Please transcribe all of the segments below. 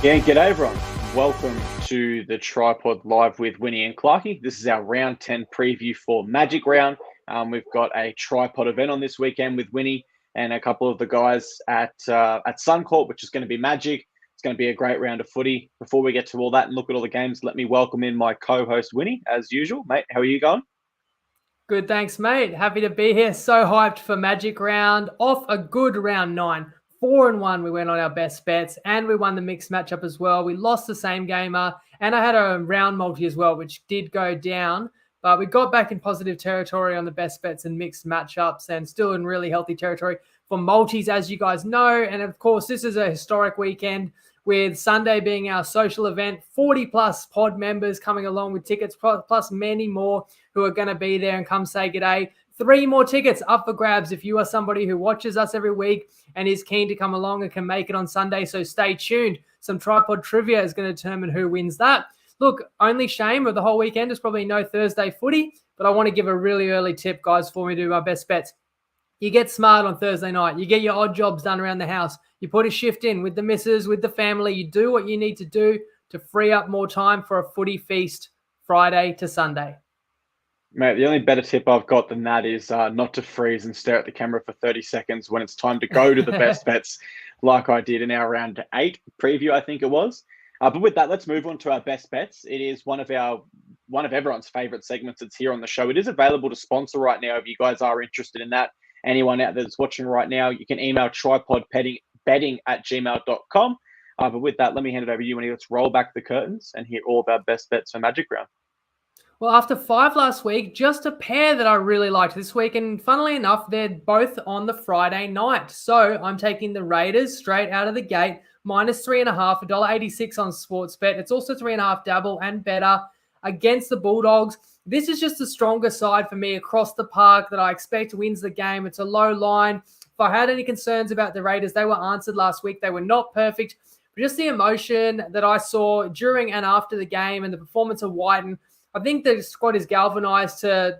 Yeah, g'day everyone. Welcome to the TryPod Live with Winny and Clarkey. This is our round 10 preview for Magic Round. We've got a TryPod event on this weekend with Winny and a couple of the guys at Suncorp, which is going to be magic. It's going to be a great round of footy. Before we get to all that and look at all the games, let me welcome in my co-host Winny, as usual. Mate, how are you going? Good, thanks, mate. Happy to be here. So hyped for Magic Round. Off a good round 9. 4-1, we went on our best bets, and we won the mixed matchup as well. We lost the same gamer, and I had a round multi as well, which did go down. But we got back in positive territory on the best bets and mixed matchups, and still in really healthy territory for multis, as you guys know. And of course, this is a historic weekend with Sunday being our social event. 40 plus pod members coming along with tickets, plus many more who are going to be there and come say g'day. 3 more tickets up for grabs if you are somebody who watches us every week and is keen to come along and can make it on Sunday. So stay tuned. Some TryPod trivia is going to determine who wins that. Look, only shame of the whole weekend is probably no Thursday footy, but I want to give a really early tip, guys, before we do my best bets. You get smart on Thursday night. You get your odd jobs done around the house. You put a shift in with the missus, with the family. You do what you need to do to free up more time for a footy feast Friday to Sunday. Mate, the only better tip I've got than that is not to freeze and stare at the camera for 30 seconds when it's time to go to the best bets, like I did in our round 8 preview, I think it was. But with that, let's move on to our best bets. It is one of everyone's favorite segments that's here on the show. It is available to sponsor right now if you guys are interested in that. Anyone out there that's watching right now, you can email trypodbetting@gmail.com. But with that, let me hand it over to you, and let's roll back the curtains and hear all of our best bets for Magic Round. Well, after 5 last week, just a pair that I really liked this week. And funnily enough, they're both on the Friday night. So I'm taking the Raiders straight out of the gate, minus 3.5, $1.86 on Sportsbet. It's also 3.5 double and better against the Bulldogs. This is just the stronger side for me across the park that I expect wins the game. It's a low line. If I had any concerns about the Raiders, they were answered last week. They were not perfect. But just the emotion that I saw during and after the game and the performance of Whiten, I think the squad is galvanized to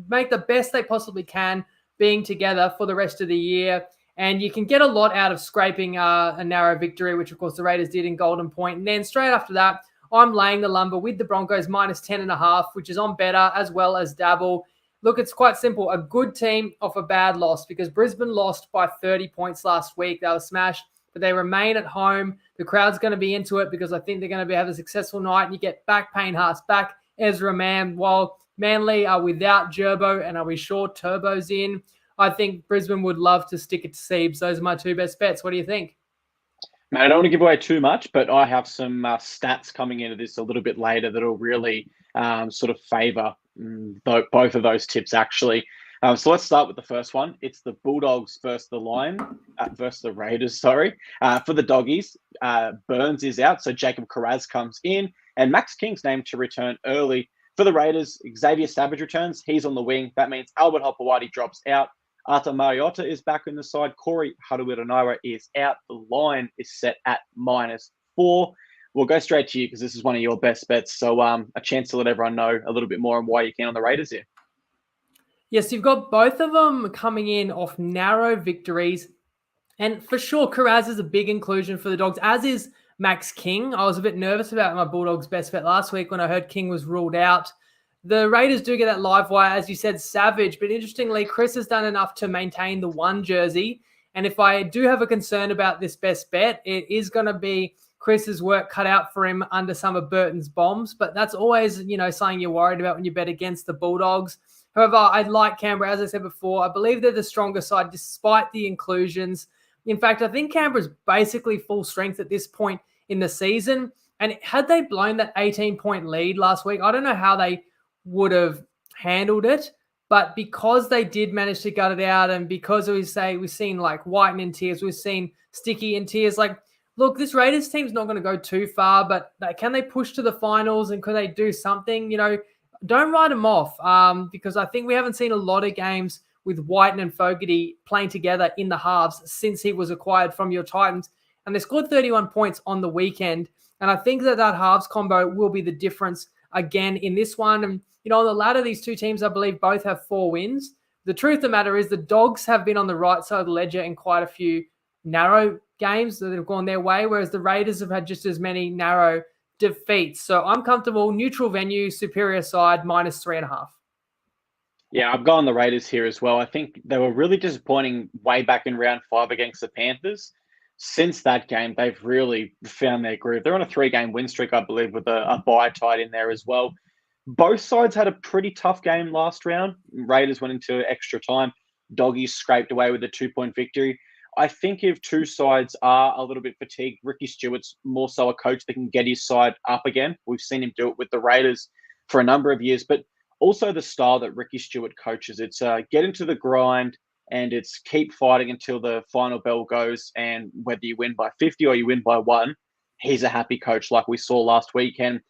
make the best they possibly can being together for the rest of the year. And you can get a lot out of scraping a narrow victory, which, of course, the Raiders did in Golden Point. And then straight after that, I'm laying the lumber with the Broncos minus 10.5, which is on better as well as dabble. Look, it's quite simple. A good team off a bad loss because Brisbane lost by 30 points last week. They were smashed, but they remain at home. The crowd's going to be into it because I think they're going to have a successful night. And you get back Payne Haas, back Ezra Mann, while Manly are without Gerbo and are we sure Turbo's in? I think Brisbane would love to stick it to Siebes. Those are my 2 best bets. What do you think? Man, I don't want to give away too much, but I have some stats coming into this a little bit later that'll really sort of favour both of those tips, actually. So let's start with the first one. It's the Bulldogs versus the Raiders, sorry. For the Doggies, Burns is out, so Jacob Carraz comes in, and Max King's named to return early. For the Raiders, Xavier Savage returns. He's on the wing. That means Albert Hopewadi drops out. Arta Mariota is back in the side. Corey Harawira-Naera is out. The line is set at -4. We'll go straight to you because this is one of your best bets. So a chance to let everyone know a little bit more on why you can on the Raiders here. Yes, you've got both of them coming in off narrow victories. And for sure, Carraz is a big inclusion for the Dogs, as is Max King. I was a bit nervous about my Bulldogs best bet last week when I heard King was ruled out. The Raiders do get that live wire, as you said, Savage. But interestingly, Chris has done enough to maintain the 1 jersey. And if I do have a concern about this best bet, it is going to be Chris's work cut out for him under some of Burton's bombs. But that's always, something you're worried about when you bet against the Bulldogs. However, I like Canberra, as I said before. I believe they're the stronger side despite the inclusions. In fact, I think Canberra's basically full strength at this point in the season. And had they blown that 18-point lead last week, I don't know how they would have handled it. But because they did manage to gut it out, and because we've seen like Whiten in tears, we've seen Sticky in tears, like, look, this Raiders team's not going to go too far, but can they push to the finals and could they do something? Don't write them off because I think we haven't seen a lot of games with Whiten and Fogarty playing together in the halves since he was acquired from your Titans. And they scored 31 points on the weekend. And I think that halves combo will be the difference again in this one. And, on the ladder, these 2 teams, I believe, both have 4 wins. The truth of the matter is the Dogs have been on the right side of the ledger in quite a few narrow games that have gone their way, whereas the Raiders have had just as many narrow defeats. So I'm comfortable, neutral venue, superior side, -3.5. Yeah, I've gone the Raiders here as well. I think they were really disappointing way back in round 5 against the Panthers. Since that game, they've really found their groove. They're on a 3-game win streak, I believe, with a bye tied in there as well. Both sides had a pretty tough game last round. Raiders went into extra time. Doggies scraped away with a 2-point victory. I think if two sides are a little bit fatigued, Ricky Stewart's more so a coach that can get his side up again. We've seen him do it with the Raiders for a number of years, but also the style that Ricky Stewart coaches. It's get into the grind and it's keep fighting until the final bell goes. And whether you win by 50 or you win by 1, he's a happy coach like we saw last weekend.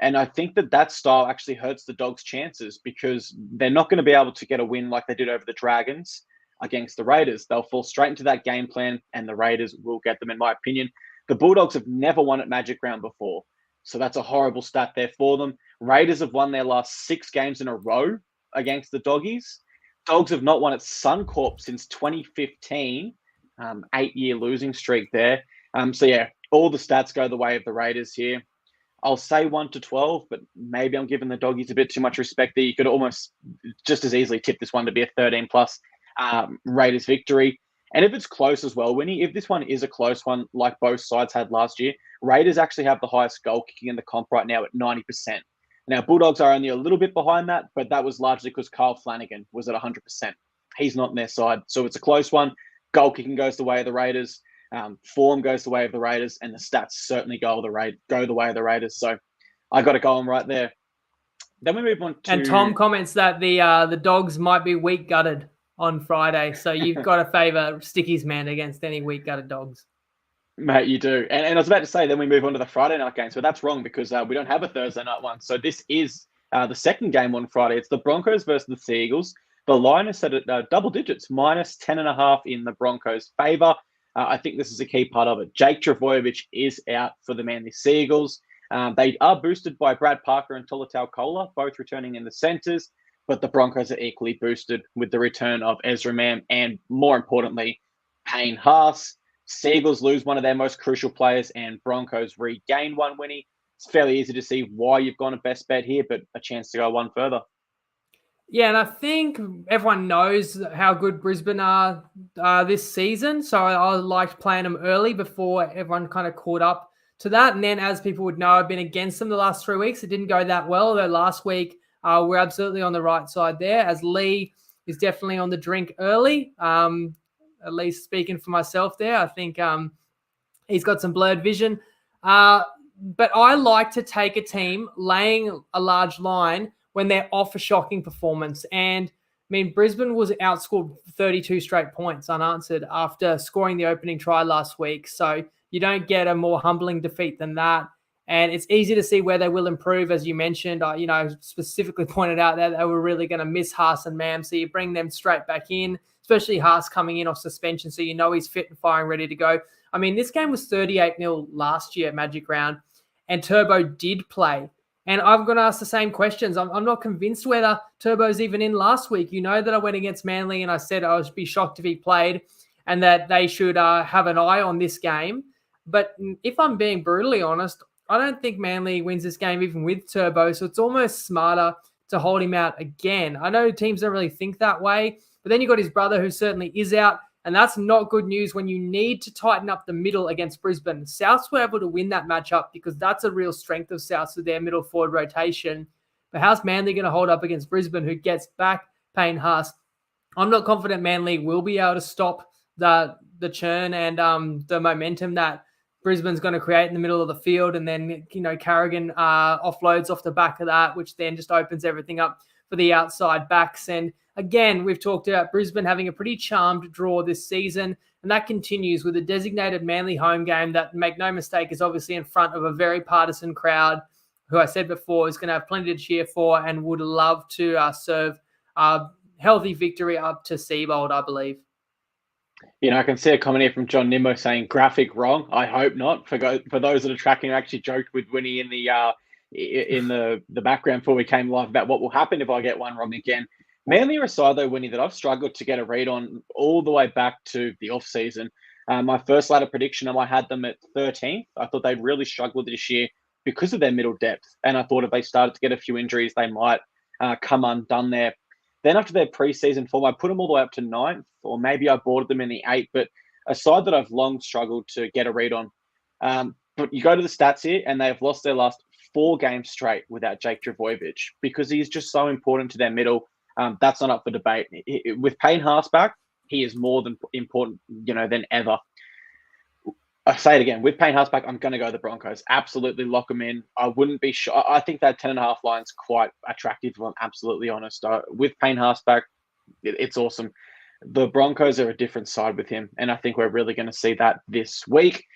And I think that style actually hurts the Dogs' chances because they're not going to be able to get a win like they did over the Dragons against the Raiders. They'll fall straight into that game plan and the Raiders will get them, in my opinion. The Bulldogs have never won at Magic Round before. So that's a horrible stat there for them. Raiders have won their last 6 games in a row against the Doggies. Dogs have not won at Suncorp since 2015, 8-year losing streak there. So yeah, all the stats go the way of the Raiders here. I'll say 1-12, but maybe I'm giving the Doggies a bit too much respect there. You could almost just as easily tip this one to be a 13+ Raiders victory. And if it's close as well, Winnie, if this one is a close one like both sides had last year, Raiders actually have the highest goal kicking in the comp right now at 90%. Now, Bulldogs are only a little bit behind that, but that was largely because Kyle Flanagan was at 100%. He's not on their side. So it's a close one. Goal kicking goes the way of the Raiders. Form goes the way of the Raiders, and the stats certainly go the way of the Raiders. So I got to go on right there. Then we move on to... And Tom comments that the Dogs might be weak gutted on Friday, so you've got to favour Sticky's man against any weak gutted Dogs. Mate, you do. And I was about to say, then we move on to the Friday night games, but that's wrong because we don't have a Thursday night one. So this is the second game on Friday. It's the Broncos versus the Seagulls. The line is set at double digits, -10.5 in the Broncos' favour. I think this is a key part of it. Jake Trbojevic is out for the Manly Seagulls. They are boosted by Brad Parker and Tolutau Kola, both returning in the centres, but the Broncos are equally boosted with the return of Ezra Mam and, more importantly, Payne Haas. Seagulls lose one of their most crucial players and Broncos regain one, Winnie. It's fairly easy to see why you've gone a best bet here, but a chance to go one further. Yeah, and I think everyone knows how good Brisbane are this season. So I liked playing them early before everyone kind of caught up to that. And then, as people would know, I've been against them the last 3 weeks. It didn't go that well, though last week we're absolutely on the right side there, as Lee is definitely on the drink early. At least speaking for myself there, I think he's got some blurred vision. But I like to take a team laying a large line when they're off a shocking performance. And, I mean, Brisbane was outscored 32 straight points unanswered after scoring the opening try last week. So you don't get a more humbling defeat than that. And it's easy to see where they will improve, as you mentioned. Specifically pointed out that they were really going to miss Haas and Mam. So you bring them straight back in, especially Haas coming in off suspension. So you know he's fit and firing, ready to go. I mean, this game was 38-0 last year at Magic Round, and Turbo did play. And I'm going to ask the same questions. I'm not convinced whether Turbo's even in last week. You know that I went against Manly and I said I would be shocked if he played and that they should have an eye on this game. But if I'm being brutally honest, I don't think Manly wins this game even with Turbo. So it's almost smarter to hold him out again. I know teams don't really think that way, but then you've got his brother who certainly is out. And that's not good news when you need to tighten up the middle against Brisbane. Souths were able to win that matchup because that's a real strength of Souths with their middle forward rotation. But how's Manly going to hold up against Brisbane, who gets back Payne Haas? I'm not confident Manly will be able to stop the churn and the momentum that Brisbane's going to create in the middle of the field. And then, Carrigan offloads off the back of that, which then just opens everything up for the outside backs. And again, we've talked about Brisbane having a pretty charmed draw this season, and that continues with a designated Manly home game that, make no mistake, is obviously in front of a very partisan crowd who I said before is going to have plenty to cheer for and would love to serve a healthy victory up to Seabold, I believe. I can see a comment here from John Nimmo saying graphic wrong. I hope not. For those that are tracking, I actually joked with Winnie in the background before we came live about what will happen if I get one wrong again. Manly are a side, though, Winnie, that I've struggled to get a read on all the way back to the off-season. My first ladder prediction, I had them at 13th. I thought they really struggled this year because of their middle depth. And I thought if they started to get a few injuries, they might come undone there. Then after their preseason form, I put them all the way up to 9th, or maybe I boarded them in the 8th, but a side that I've long struggled to get a read on. But you go to the stats here, and they've lost their last 4 games straight without Jake Trbojevic because he's just so important to their middle. That's not up for debate. With Payne Haas back, he is more than important, than ever. I say it again, with Payne Haas back, I'm going to go the Broncos. Absolutely lock them in. I wouldn't be sure. I think that 10.5 line's quite attractive, if I'm absolutely honest. With Payne Haas back, it's awesome. The Broncos are a different side with him, and I think we're really going to see that this week.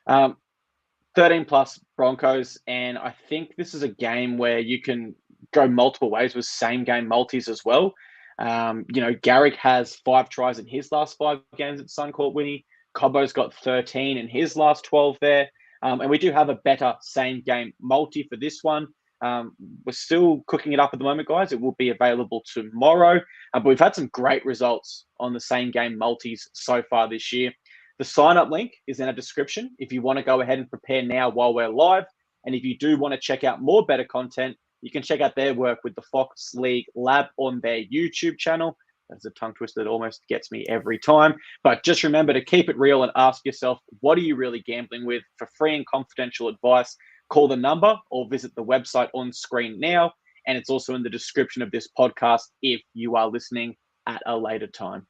13 plus Broncos, and I think this is a game where you can go multiple ways with same game multis as well. Garrick has 5 tries in his last 5 games at Suncorp, Winnie. Cobbo's got 13 in his last 12 there. And we do have a better same game multi for this one. We're still cooking it up at the moment, guys. It will be available tomorrow. But we've had some great results on the same game multis so far this year. The sign-up link is in our description if you want to go ahead and prepare now while we're live. And if you do want to check out more better content, you can check out their work with the Fox League Lab on their YouTube channel. That's a tongue twister that almost gets me every time. But just remember to keep it real and ask yourself, what are you really gambling with? For free and confidential advice, call the number or visit the website on screen now. And it's also in the description of this podcast if you are listening at a later time.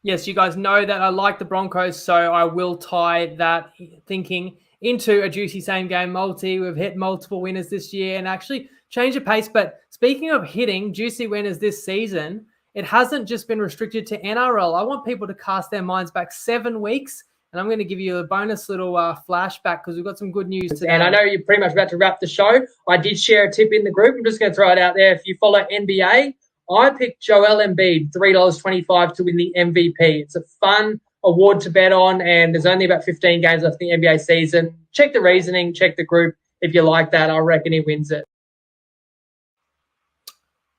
Yes, you guys know that I like the Broncos, so I will tie that thinking into a juicy same game multi. We've hit multiple winners this year and actually changed the pace. But speaking of hitting juicy winners this season, it hasn't just been restricted to NRL. I want people to cast their minds back 7 weeks, and I'm going to give you a bonus little flashback because we've got some good news today. And I know you're pretty much about to wrap the show. I did share a tip in the group. I'm just going to throw it out there. If you follow NBA, I picked Joel Embiid, $3.25 to win the MVP. It's a fun award to bet on, and there's only about 15 games left in the NBA season. Check the reasoning, check the group. If you like that, I reckon he wins it.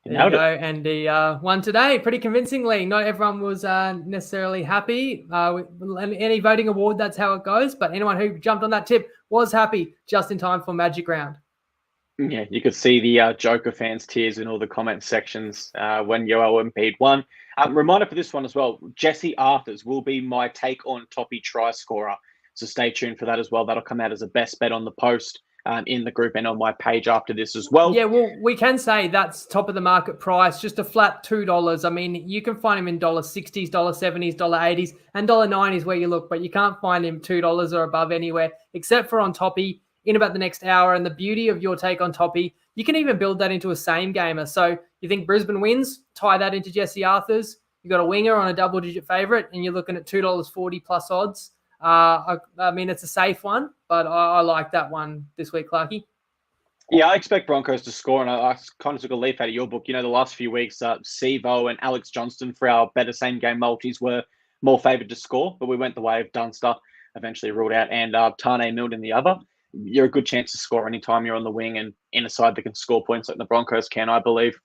There you go, and he won today pretty convincingly. Not everyone was necessarily happy. Any voting award, that's how it goes. But anyone who jumped on that tip was happy just in time for Magic Round. Yeah, you could see the Joker fans' tears in all the comment sections when Joel Embiid won. Reminder for this one as well, Jesse Arthurs will be my take on Toppy try scorer. So stay tuned for that as well. That'll come out as a best bet on the post. In the group and on my page after this as well. Yeah, well, we can say that's top of the market price, just a flat $2. I mean, you can find him in $60s, $70s, $80s, and $90s where you look, but you can't find him $2 or above anywhere, except for on Toppy in about the next hour. And the beauty of your take on Toppy, you can even build that into a same gamer. So you think Brisbane wins, tie that into Jesse Arthurs. You got a winger on a double-digit favourite, and you're looking at $2.40 plus odds. I mean, it's a safe one, but I like that one this week, Clarkey. Yeah, I expect Broncos to score, and I kind of took a leaf out of your book. The last few weeks, Sevo and Alex Johnston for our better same-game multis were more favoured to score, but we went the way of Dunster, eventually ruled out, and Tane Milne the other. You're a good chance to score anytime you're on the wing and in a side that can score points like the Broncos can, I believe.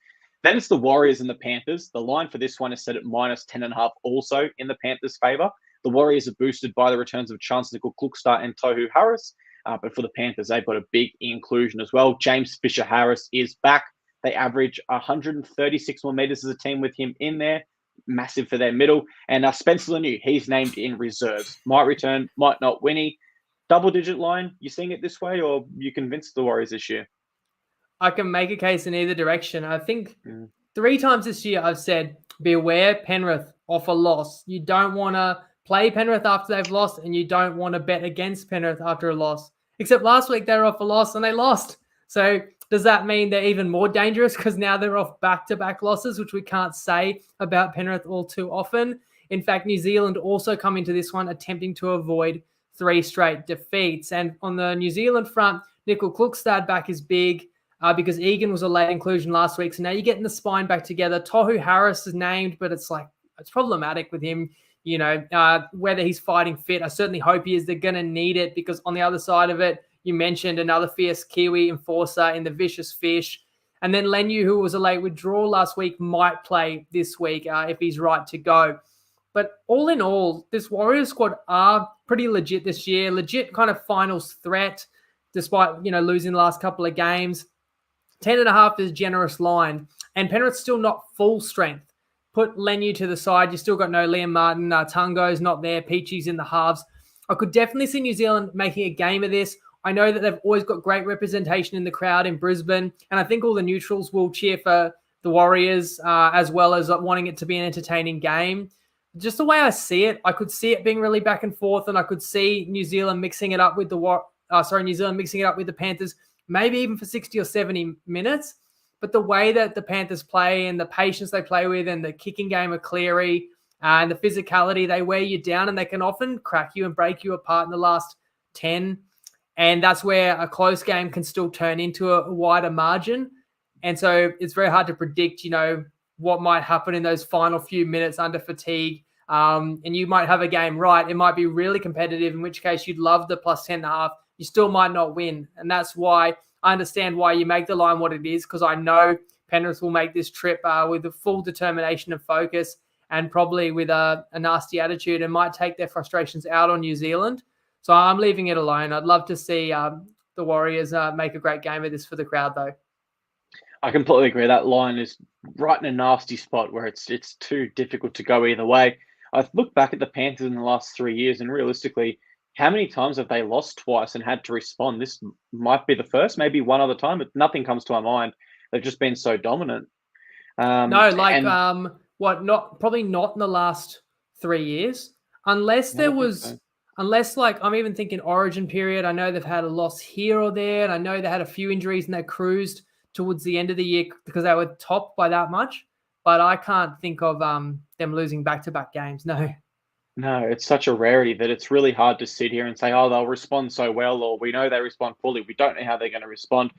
Then it's the Warriors and the Panthers. The line for this one is set at minus 10.5 also in the Panthers' favour. The Warriors are boosted by the returns of Chance Nickel-Klukstar and Tohu Harris. But for the Panthers, they've got a big inclusion as well. James Fisher-Harris is back. They average 136 more metres as a team with him in there. Massive for their middle. And Spencer Laniu, he's named in reserves. Might return, might not. Winnie, double-digit line. You seeing it this way, or you convinced the Warriors this year? I can make a case in either direction. I think 3 times this year I've said, beware Penrith off a loss. You don't want to play Penrith after they've lost, and you don't want to bet against Penrith after a loss. Except last week they were off a loss and they lost. So does that mean they're even more dangerous because now they're off back-to-back losses, which we can't say about Penrith all too often? In fact, New Zealand also come into this one attempting to avoid 3 straight defeats. And on the New Zealand front, Nickel-Klukstar back is big because Egan was a late inclusion last week. So now you're getting the spine back together. Tohu Harris is named, but it's problematic with him. Whether he's fighting fit, I certainly hope he is. They're going to need it because on the other side of it, you mentioned another fierce Kiwi enforcer in the Vicious Fish. And then Leniu, who was a late withdrawal last week, might play this week if he's right to go. But all in all, this Warriors squad are pretty legit this year. Legit kind of finals threat, despite losing the last couple of games. 10.5 is generous line, and Penrith's still not full strength. Put Lenu to the side. You still got no Liam Martin. Tungo's not there. Peachy's in the halves. I could definitely see New Zealand making a game of this. I know that they've always got great representation in the crowd in Brisbane, and I think all the neutrals will cheer for the Warriors as well as wanting it to be an entertaining game. Just the way I see it, I could see it being really back and forth, and I could see New Zealand mixing it up with the Panthers, maybe even for 60 or 70 minutes. But the way that the Panthers play and the patience they play with and the kicking game of Cleary and the physicality, they wear you down and they can often crack you and break you apart in the last 10. And that's where a close game can still turn into a wider margin. And so it's very hard to predict, what might happen in those final few minutes under fatigue. And you might have a game right. It might be really competitive, in which case you'd love the plus 10.5. You still might not win. And that's why I understand why you make the line what it is, because I know Penrith will make this trip with a full determination and focus and probably with a nasty attitude and might take their frustrations out on New Zealand. So I'm leaving it alone. I'd love to see the Warriors make a great game of this for the crowd, though. I completely agree. That line is right in a nasty spot where it's too difficult to go either way. I've looked back at the Panthers in the last 3 years, and realistically, how many times have they lost twice and had to respond? This might be the first, maybe one other time, but nothing comes to our mind. They've just been so dominant. Probably not in the last 3 years, unless there was. So. Unless, I'm even thinking Origin period. I know they've had a loss here or there, and I know they had a few injuries and they cruised towards the end of the year because they were topped by that much. But I can't think of them losing back-to-back games. No, it's such a rarity that it's really hard to sit here and say, oh, they'll respond so well, or we know they respond poorly. We don't know how they're going to respond.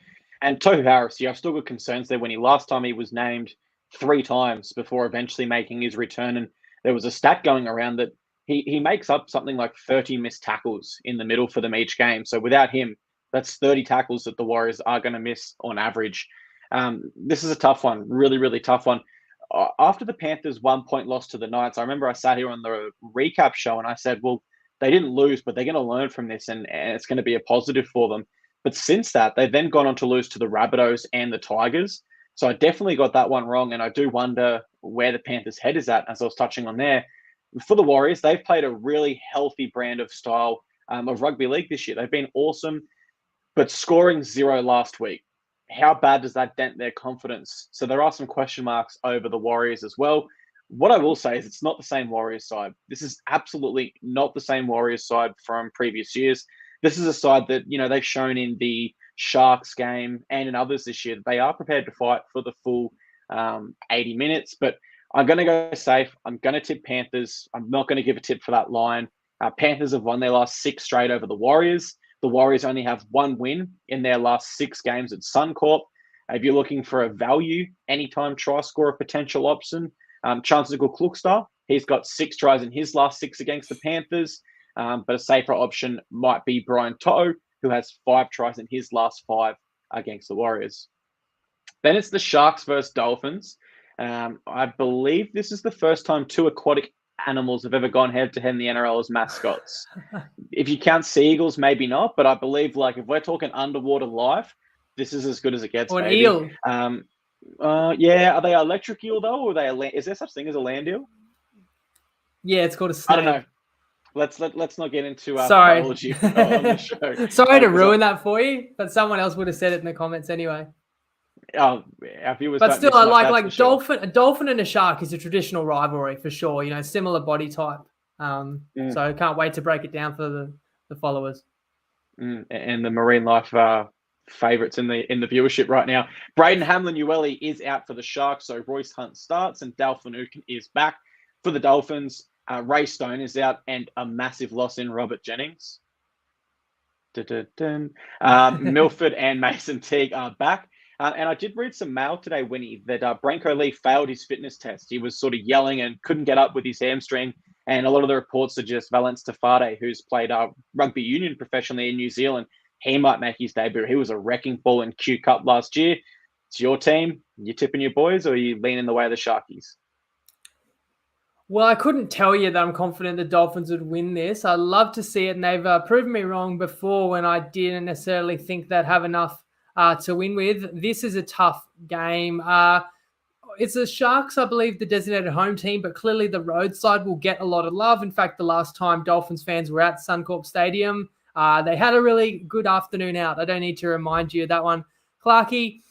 And Tohu Harris, I've still got concerns there. Last time he was named 3 times before eventually making his return, and there was a stat going around that he makes up something like 30 missed tackles in the middle for them each game. So without him, that's 30 tackles that the Warriors are going to miss on average. This is a tough one, really, really tough one. After the Panthers 1 point loss to the Knights, I remember I sat here on the recap show and I said, well, they didn't lose, but they're going to learn from this and it's going to be a positive for them. But since that, they've then gone on to lose to the Rabbitohs and the Tigers. So I definitely got that one wrong. And I do wonder where the Panthers' head is at, as I was touching on there. For the Warriors, they've played a really healthy brand of style of rugby league this year. They've been awesome, but scoring 0 last week. How bad does that dent their confidence? So there are some question marks over the Warriors as well. What I will say is it's not the same Warriors side. This is absolutely not the same Warriors side from previous years. This is a side that, they've shown in the Sharks game and in others this year that they are prepared to fight for the full 80 minutes. But I'm going to go safe. I'm going to tip Panthers. I'm not going to give a tip for that line. Panthers have won their last 6 straight over the Warriors. The Warriors only have 1 win in their last 6 games at Suncorp. If you're looking for a value, anytime try scorer potential option, Chancellor Klukstar, he's got 6 tries in his last 6 against the Panthers. But a safer option might be Brian To'o, who has 5 tries in his last 5 against the Warriors. Then it's the Sharks versus Dolphins. I believe this is the first time 2 aquatic animals have ever gone head-to-head in the NRL as mascots. If you count seagulls, maybe not, but I believe, if we're talking underwater life, this is as good as it gets. Or an maybe. eel. Yeah, are they electric eel, though, or are they is there such thing as a land eel? Yeah, it's called a snake. I don't know. Let's not get into biology on the show. Sorry to ruin that for you, but someone else would have said it in the comments anyway. Our viewers, but still, I like sure. a dolphin and a shark is a traditional rivalry for sure. Similar body type. So I can't wait to break it down for the followers. And the marine life favourites in the viewership right now. Braden Hamlin-Uele is out for the Sharks, so Royce Hunt starts and Dal Finucane is back for the Dolphins. Ray Stone is out and a massive loss in Robert Jennings. Milford and Mason Teague are back. And I did read some mail today, Winnie, that Branko Lee failed his fitness test. He was sort of yelling and couldn't get up with his hamstring. And a lot of the reports suggest Valence Tafade, who's played rugby union professionally in New Zealand, he might make his debut. He was a wrecking ball in Q Cup last year. It's your team. You tipping your boys, or are you leaning the way of the Sharkies? Well, I couldn't tell you that I'm confident the Dolphins would win this. I'd love to see it, and they've proven me wrong before when I didn't necessarily think they'd have enough to win with. This is a tough game. It's the Sharks, I believe, the designated home team, but clearly the road side will get a lot of love. In fact, the last time Dolphins fans were at Suncorp Stadium, they had a really good afternoon out. I don't need to remind you of that one. Clarkey,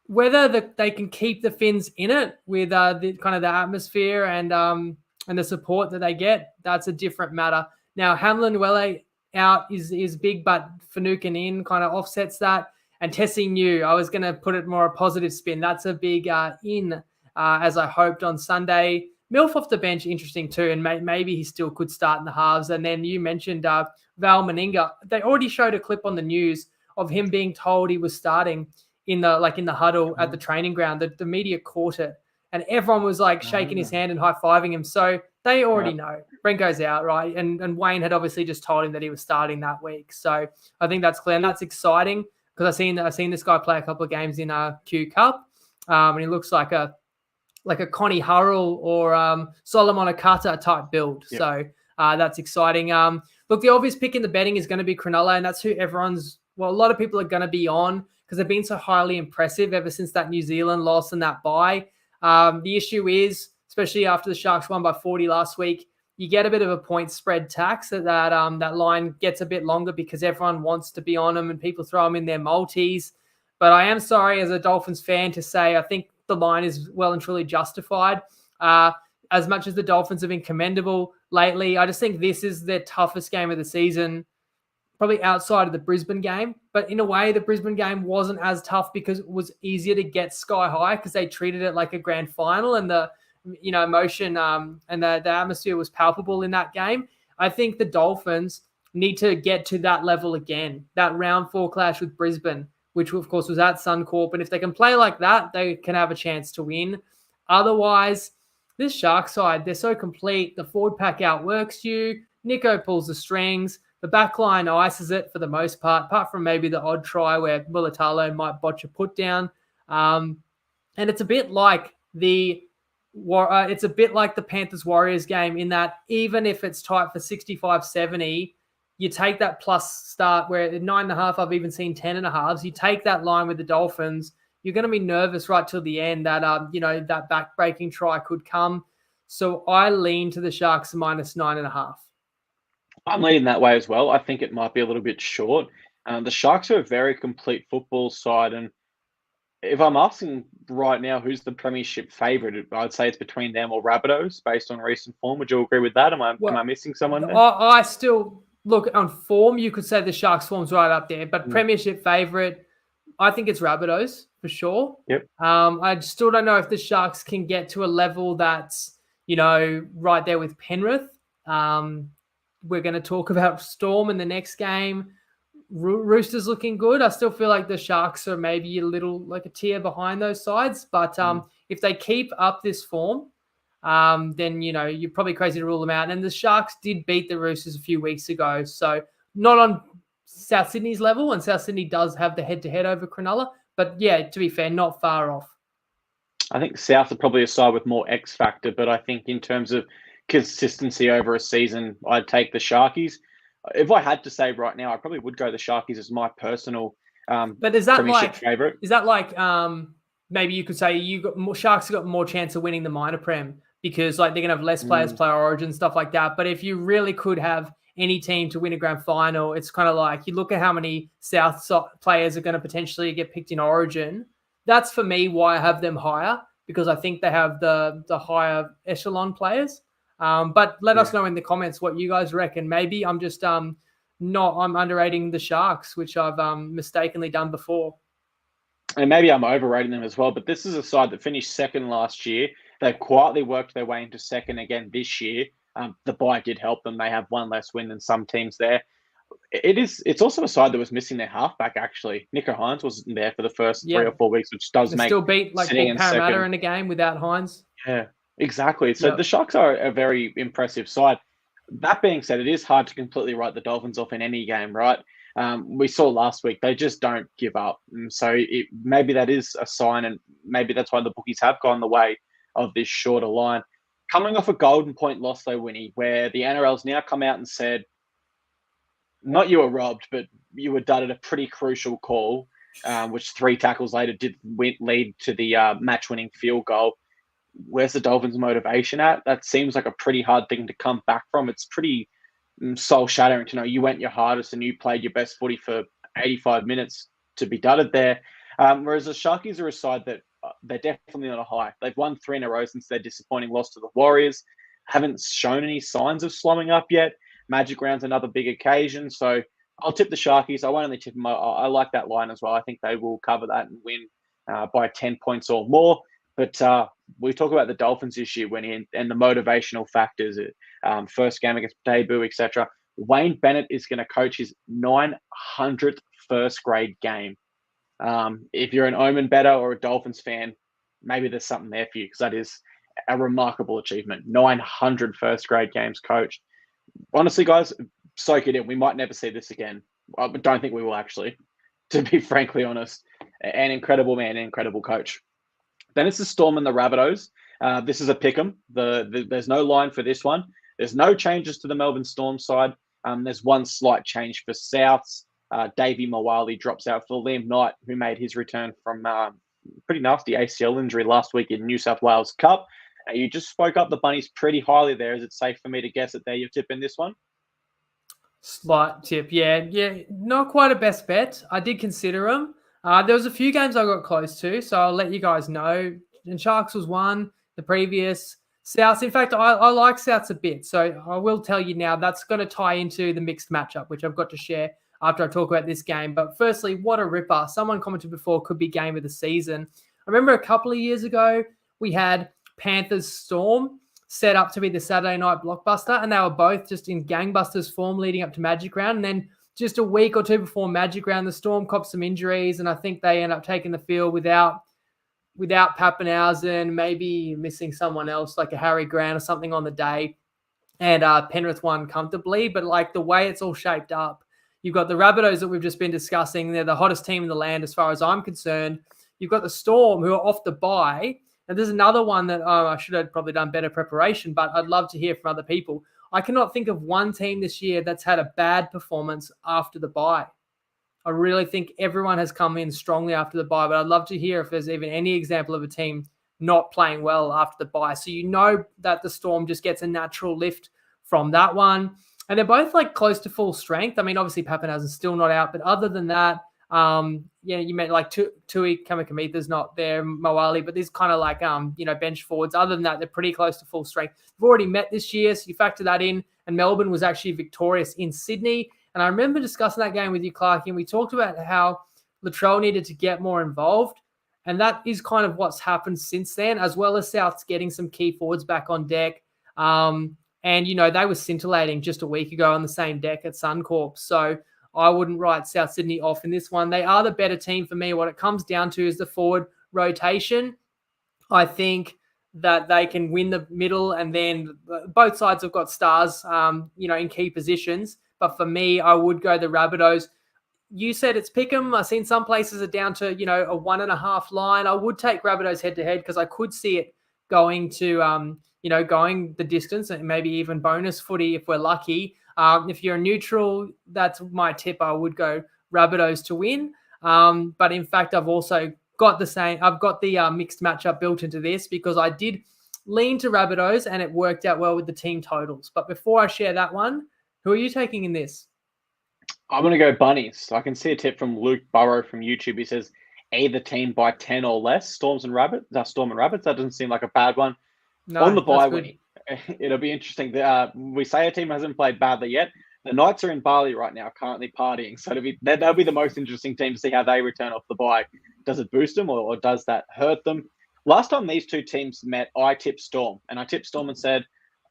whether they can keep the Finns in it with the kind of the atmosphere and the support that they get, that's a different matter. Now, Hamlin Welle out is big, but Finucane in kind of offsets that. And Tessie New, I was going to put it more a positive spin. That's a big in, as I hoped on Sunday. Milf off the bench, interesting too, and maybe he still could start in the halves. And then you mentioned Val Meninga. They already showed a clip on the news of him being told he was starting in the huddle at the training ground. The media caught it, and everyone was like shaking his hand and high-fiving him. So they already know. Brenko's out, right? And Wayne had obviously just told him that he was starting that week. So I think that's clear, and that's exciting because I've seen this guy play a couple of games in Q Cup, and he looks like a Connie Hurrell or Solomon Akata type build. Yep. So that's exciting. Look, the obvious pick in the betting is going to be Cronulla, and that's who a lot of people are going to be on because they've been so highly impressive ever since that New Zealand loss and that bye. The issue is, especially after the Sharks won by 40 last week, you get a bit of a point spread tax that line gets a bit longer because everyone wants to be on them and people throw them in their multis. But I am sorry as a Dolphins fan to say I think the line is well and truly justified. As much as the Dolphins have been commendable lately, I just think this is their toughest game of the season, probably outside of the Brisbane game. But in a way, the Brisbane game wasn't as tough because it was easier to get sky high because they treated it like a grand final and the emotion and the atmosphere was palpable in that game. I think the Dolphins need to get to that level again, that round 4 clash with Brisbane, which of course was at Suncorp. And if they can play like that, they can have a chance to win. Otherwise, this Shark side, they're so complete. The forward pack outworks you. Nico pulls the strings. The back line ices it for the most part, apart from maybe the odd try where Mulatalo might botch a put down. And it's a bit like the Panthers-Warriors game in that even if it's tight for 65-70, you take that plus start where at 9.5, I've even seen 10.5s. You take that line with the Dolphins, you're going to be nervous right till the end that, that back-breaking try could come. So I lean to the Sharks minus 9.5. I'm leaning that way as well. I think it might be a little bit short. The Sharks are a very complete football side, and if I'm asking right now who's the premiership favourite, I'd say it's between them or Rabbitohs based on recent form. Would you agree with that? Am I missing someone there? I still look on form. You could say the Sharks' form's right up there, but premiership favourite, I think it's Rabbitohs for sure. Yep. I still don't know if the Sharks can get to a level that's right there with Penrith. We're going to talk about Storm in the next game. Roosters looking good. I still feel like the Sharks are maybe a little like a tier behind those sides. But if they keep up this form, then, you're probably crazy to rule them out. And the Sharks did beat the Roosters a few weeks ago. So not on South Sydney's level. And South Sydney does have the head-to-head over Cronulla. But, yeah, to be fair, not far off. I think South are probably a side with more X factor. But I think in terms of consistency over a season, I'd take the Sharkies. If I had to say right now, I probably would go the Sharkies as my personal but is that premiership favourite. Is that like maybe you could say Sharks have got more chance of winning the minor prem because they're gonna have less players play Origin, stuff like that. But if you really could have any team to win a grand final, it's kind of like you look at how many South players are going to potentially get picked in Origin. That's for me why I have them higher, because I think they have the higher echelon players. But let us know in the comments what you guys reckon. Maybe I'm just I'm underrating the Sharks, which I've mistakenly done before. And maybe I'm overrating them as well. But this is a side that finished second last year. They've quietly worked their way into second again this year. The bye did help them. They have one less win than some teams there. It's also a side that was missing their halfback, actually. Nico Hines wasn't there for the first 3 or 4 weeks, which does make still beat Parramatta in a game without Hines. Yeah. Exactly. So the Sharks are a very impressive side. That being said, it is hard to completely write the Dolphins off in any game, right? We saw last week, they just don't give up. And so maybe that is a sign, and maybe that's why the bookies have gone the way of this shorter line. Coming off a Golden Point loss, though, Winnie, where the NRL's now come out and said, not you were robbed, but you were done at a pretty crucial call, which 3 tackles later did lead to the match-winning field goal. Where's the Dolphins' motivation at? That seems like a pretty hard thing to come back from. It's pretty soul-shattering to know you went your hardest and you played your best footy for 85 minutes to be dudded there. Whereas the Sharkies are a side that they're definitely on a high. They've won 3 in a row since their disappointing loss to the Warriors. Haven't shown any signs of slowing up yet. Magic Round's another big occasion. So I'll tip the Sharkies. I won't only tip them. I like that line as well. I think they will cover that and win by 10 points or more. But we talk about the Dolphins issue and the motivational factors, first game against debut, etc. Wayne Bennett is going to coach his 900th first grade game. If you're an Omen better or a Dolphins fan, maybe there's something there for you, because that is a remarkable achievement. 900 first grade games coached. Honestly, guys, soak it in. We might never see this again. I don't think we will, actually, to be frankly honest. An incredible man, an incredible coach. Then it's the Storm and the Rabbitohs. This is a pick'em. There's no line for this one. There's no changes to the Melbourne Storm side. There's one slight change for Souths. Davey Mawali drops out for Liam Knight, who made his return from pretty nasty ACL injury last week in New South Wales Cup. You just spoke up the Bunnies pretty highly there. Is it safe for me to guess that they're your tip in this one? Slight tip, yeah. Not quite a best bet. I did consider them. There was a few games I got close to, so I'll let you guys know. And Sharks was one, the previous. Souths, in fact, I like Souths a bit, so I will tell you now that's going to tie into the mixed matchup, which I've got to share after I talk about this game. But firstly, what a ripper. Someone commented before, could be game of the season. I remember a couple of years ago, we had Panthers Storm set up to be the Saturday night blockbuster, and they were both just in gangbusters form leading up to Magic Round. And then just a week or two before Magic Round, the Storm copped some injuries, and I think they end up taking the field without Pappenhausen, maybe missing someone else like a Harry Grant or something on the day. And Penrith won comfortably. But like the way it's all shaped up, you've got the Rabbitohs that we've just been discussing. They're the hottest team in the land as far as I'm concerned. You've got the Storm who are off the bye. And there's another one that I should have probably done better preparation, but I'd love to hear from other people. I cannot think of one team this year that's had a bad performance after the bye. I really think everyone has come in strongly after the bye, but I'd love to hear if there's even any example of a team not playing well after the bye. So you know that the Storm just gets a natural lift from that one. And they're both like close to full strength. I mean, obviously Pappenhausen's still not out, but other than that, you meant like Tui Kamikamitha's not there, Moali, but these kind of like, bench forwards. Other than that, they're pretty close to full strength. They've already met this year, so you factor that in. And Melbourne was actually victorious in Sydney. And I remember discussing that game with you, Clarkey, and we talked about how Latrell needed to get more involved. And that is kind of what's happened since then, as well as South's getting some key forwards back on deck. And, they were scintillating just a week ago on the same deck at Suncorp. So I wouldn't write South Sydney off in this one. They are the better team for me. What it comes down to is the forward rotation. I think that they can win the middle, and then both sides have got stars, in key positions. But for me, I would go the Rabbitohs. You said it's pick'em. I've seen some places are down to, a 1.5 line. I would take Rabbitohs head-to-head because I could see it going to, going the distance and maybe even bonus footy if we're lucky. If you're a neutral, that's my tip. I would go Rabbitohs to win. But in fact, I've also got I've got the mixed matchup built into this because I did lean to Rabbitohs and it worked out well with the team totals. But before I share that one, who are you taking in this? I'm going to go Bunnies. I can see a tip from Luke Burrow from YouTube. He says either team by 10 or less. Storm and Rabbits. That doesn't seem like a bad one. No, on the bye week, it'll be interesting. We say a team hasn't played badly yet. The Knights are in Bali right now, currently partying. So that'll be the most interesting team to see how they return off the bye. Does it boost them or does that hurt them? Last time these two teams met, I tipped Storm. And I tipped Storm and said,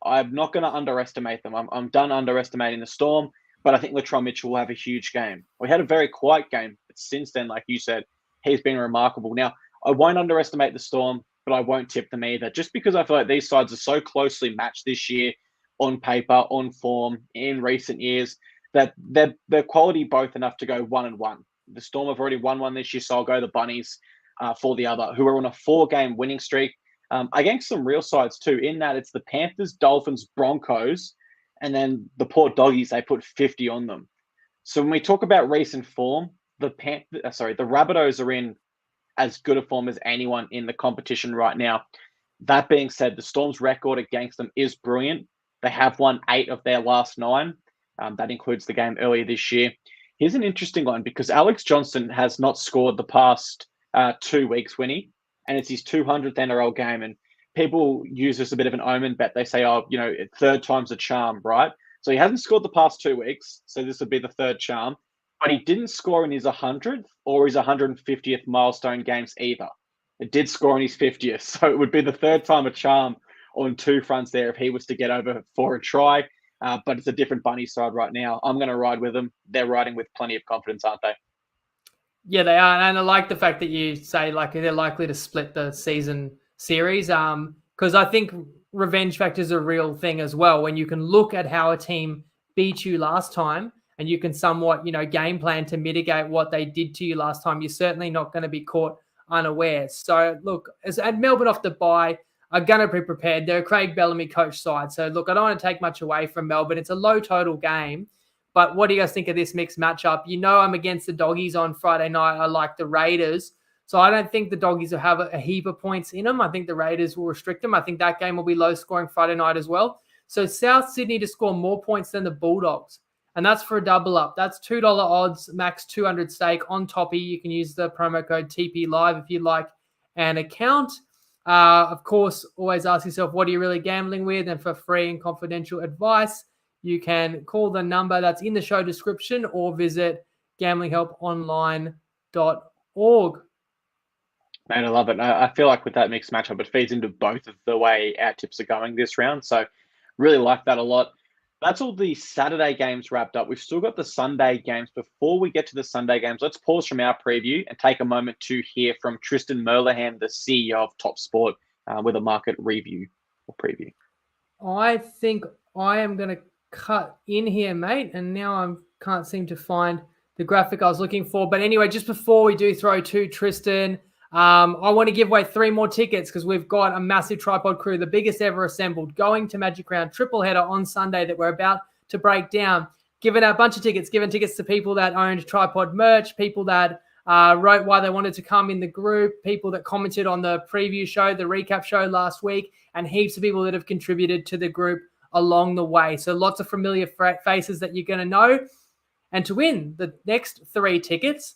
I'm not going to underestimate them. I'm done underestimating the Storm. But I think Latrell Mitchell will have a huge game. We had a very quiet game. But since then, like you said, he's been remarkable. Now, I won't underestimate the Storm, but I won't tip them either. Just because I feel like these sides are so closely matched this year on paper, on form, in recent years, that they're quality both enough to go 1-1. The Storm have already won one this year, so I'll go the Bunnies for the other, who are on a 4-game winning streak. against some real sides too, in that it's the Panthers, Dolphins, Broncos, and then the poor doggies, they put 50 on them. So when we talk about recent form, the Rabbitohs are in as good a form as anyone in the competition right now. That being said, the Storm's record against them is brilliant. They have won 8 of their last 9. That includes the game earlier this year. Here's an interesting one because Alex Johnson has not scored the past 2 weeks, Winnie, and it's his 200th NRL game. And people use this a bit of an omen bet. They say, third time's a charm, right? So he hasn't scored the past 2 weeks, so this would be the third charm. But he didn't score in his 100th or his 150th milestone games either. It did score in his 50th, so it would be the third time a charm on 2 fronts there if he was to get over for a try. But it's a different bunny side right now. I'm going to ride with them. They're riding with plenty of confidence, aren't they? Yeah, they are. And I like the fact that you say they're likely to split the season series because I think revenge factor is a real thing as well. When you can look at how a team beat you last time and you can somewhat, game plan to mitigate what they did to you last time, you're certainly not going to be caught unaware. So, look, as Melbourne off the bye are going to be prepared. They're a Craig Bellamy coach side. So, look, I don't want to take much away from Melbourne. It's a low total game. But what do you guys think of this mixed matchup? I'm against the Doggies on Friday night. I like the Raiders. So I don't think the Doggies will have a heap of points in them. I think the Raiders will restrict them. I think that game will be low scoring Friday night as well. So South Sydney to score more points than the Bulldogs. And that's for a double up. That's $2 odds, max 200 stake on Toppy. You can use the promo code TP Live if you'd like an account. Of course, always ask yourself, what are you really gambling with? And for free and confidential advice, you can call the number that's in the show description or visit gamblinghelponline.org. Man, I love it. I feel like with that mixed matchup, it feeds into both of the way our tips are going this round. So really like that a lot. That's all the Saturday games wrapped up. We've still got the Sunday games. Before we get to the Sunday games, let's pause from our preview and take a moment to hear from Tristan Merlehan, the CEO of Top Sport, with a market review or preview. I think I am going to cut in here, mate, and now I can't seem to find the graphic I was looking for. But anyway, just before we do throw to Tristan, I want to give away 3 more tickets because we've got a massive TryPod crew, the biggest ever assembled, going to Magic Round triple header on Sunday that we're about to break down. Giving out a bunch of tickets, giving tickets to people that owned TryPod merch, people that wrote why they wanted to come in the group, people that commented on the preview show, the recap show last week, and heaps of people that have contributed to the group along the way. So lots of familiar faces that you're going to know. And to win the next 3 tickets,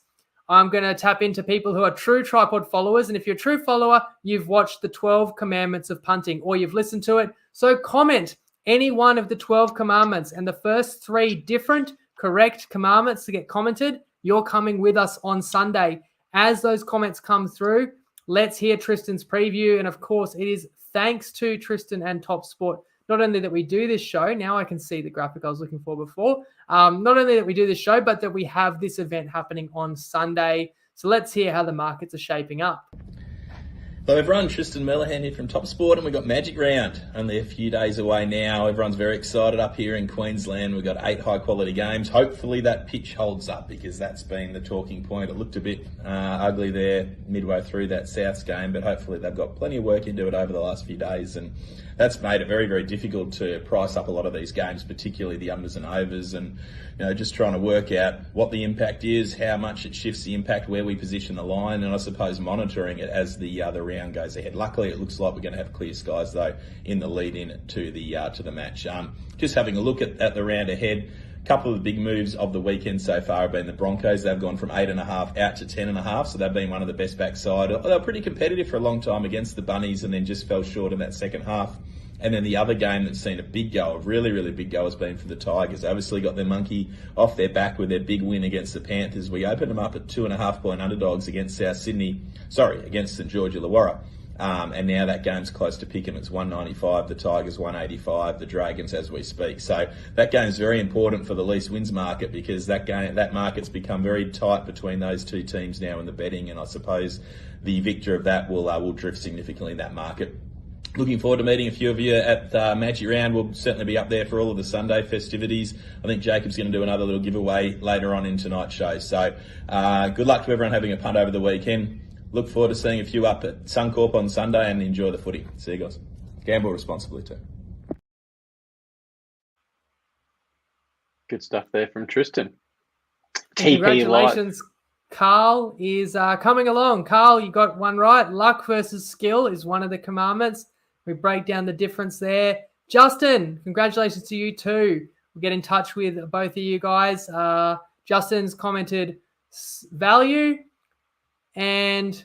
I'm going to tap into people who are true TryPod followers. And if you're a true follower, you've watched the 12 commandments of punting or you've listened to it. So comment any one of the 12 commandments and the first 3 different correct commandments to get commented. You're coming with us on Sunday. As those comments come through, let's hear Tristan's preview. And of course, it is thanks to Tristan and Top Sport, not only that we do this show, now I can see the graphic I was looking for before, not only that we do this show, but that we have this event happening on Sunday. So let's hear how the markets are shaping up. Hello everyone, Tristan Merlehan here from Top Sport, and we've got Magic Round, only a few days away now. Everyone's very excited up here in Queensland. We've got 8 high quality games. Hopefully that pitch holds up because that's been the talking point. It looked a bit ugly there midway through that Souths game, but hopefully they've got plenty of work into it over the last few days, and that's made it very, very difficult to price up a lot of these games, particularly the unders and overs, and just trying to work out what the impact is, how much it shifts the impact, where we position the line, and I suppose monitoring it as the round goes ahead. Luckily, it looks like we're going to have clear skies though in the lead in to the match. Just having a look at the round ahead. A couple of the big moves of the weekend so far have been the Broncos. They've gone from 8.5 out to 10.5, so they've been one of the best backside. They were pretty competitive for a long time against the Bunnies and then just fell short in that second half. And then the other game that's seen a big go, a really, really big go, has been for the Tigers. They obviously got their monkey off their back with their big win against the Panthers. We opened them up at 2.5 point underdogs against against St George Illawarra. And now that game's close to pick 'em. It's 195, the Tigers 185, the Dragons as we speak. So that game's very important for the least wins market because that market's become very tight between those 2 teams now in the betting, and I suppose the victor of that will drift significantly in that market. Looking forward to meeting a few of you at Magic Round. We'll certainly be up there for all of the Sunday festivities. I think Jacob's going to do another little giveaway later on in tonight's show. So good luck to everyone having a punt over the weekend. look forward to seeing a few up at Suncorp on Sunday and enjoy the footy. See you guys. Gamble responsibly too. Good stuff there from Tristan. Congratulations. Carl is coming along. Carl, you got one right. Luck versus skill is one of the commandments. We break down the difference there. Justin, congratulations to you too. We'll get in touch with both of you guys. Justin's commented value. And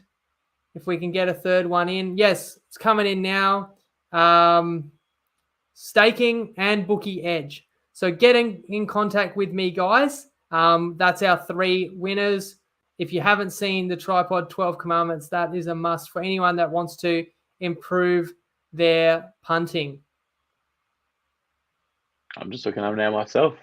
if we can get a third one in. Yes, it's coming in now. Staking and bookie edge. So getting in contact with me, guys. That's our 3 winners. If you haven't seen the TryPod 12 Commandments, that is a must for anyone that wants to improve their punting. I'm just looking up now myself.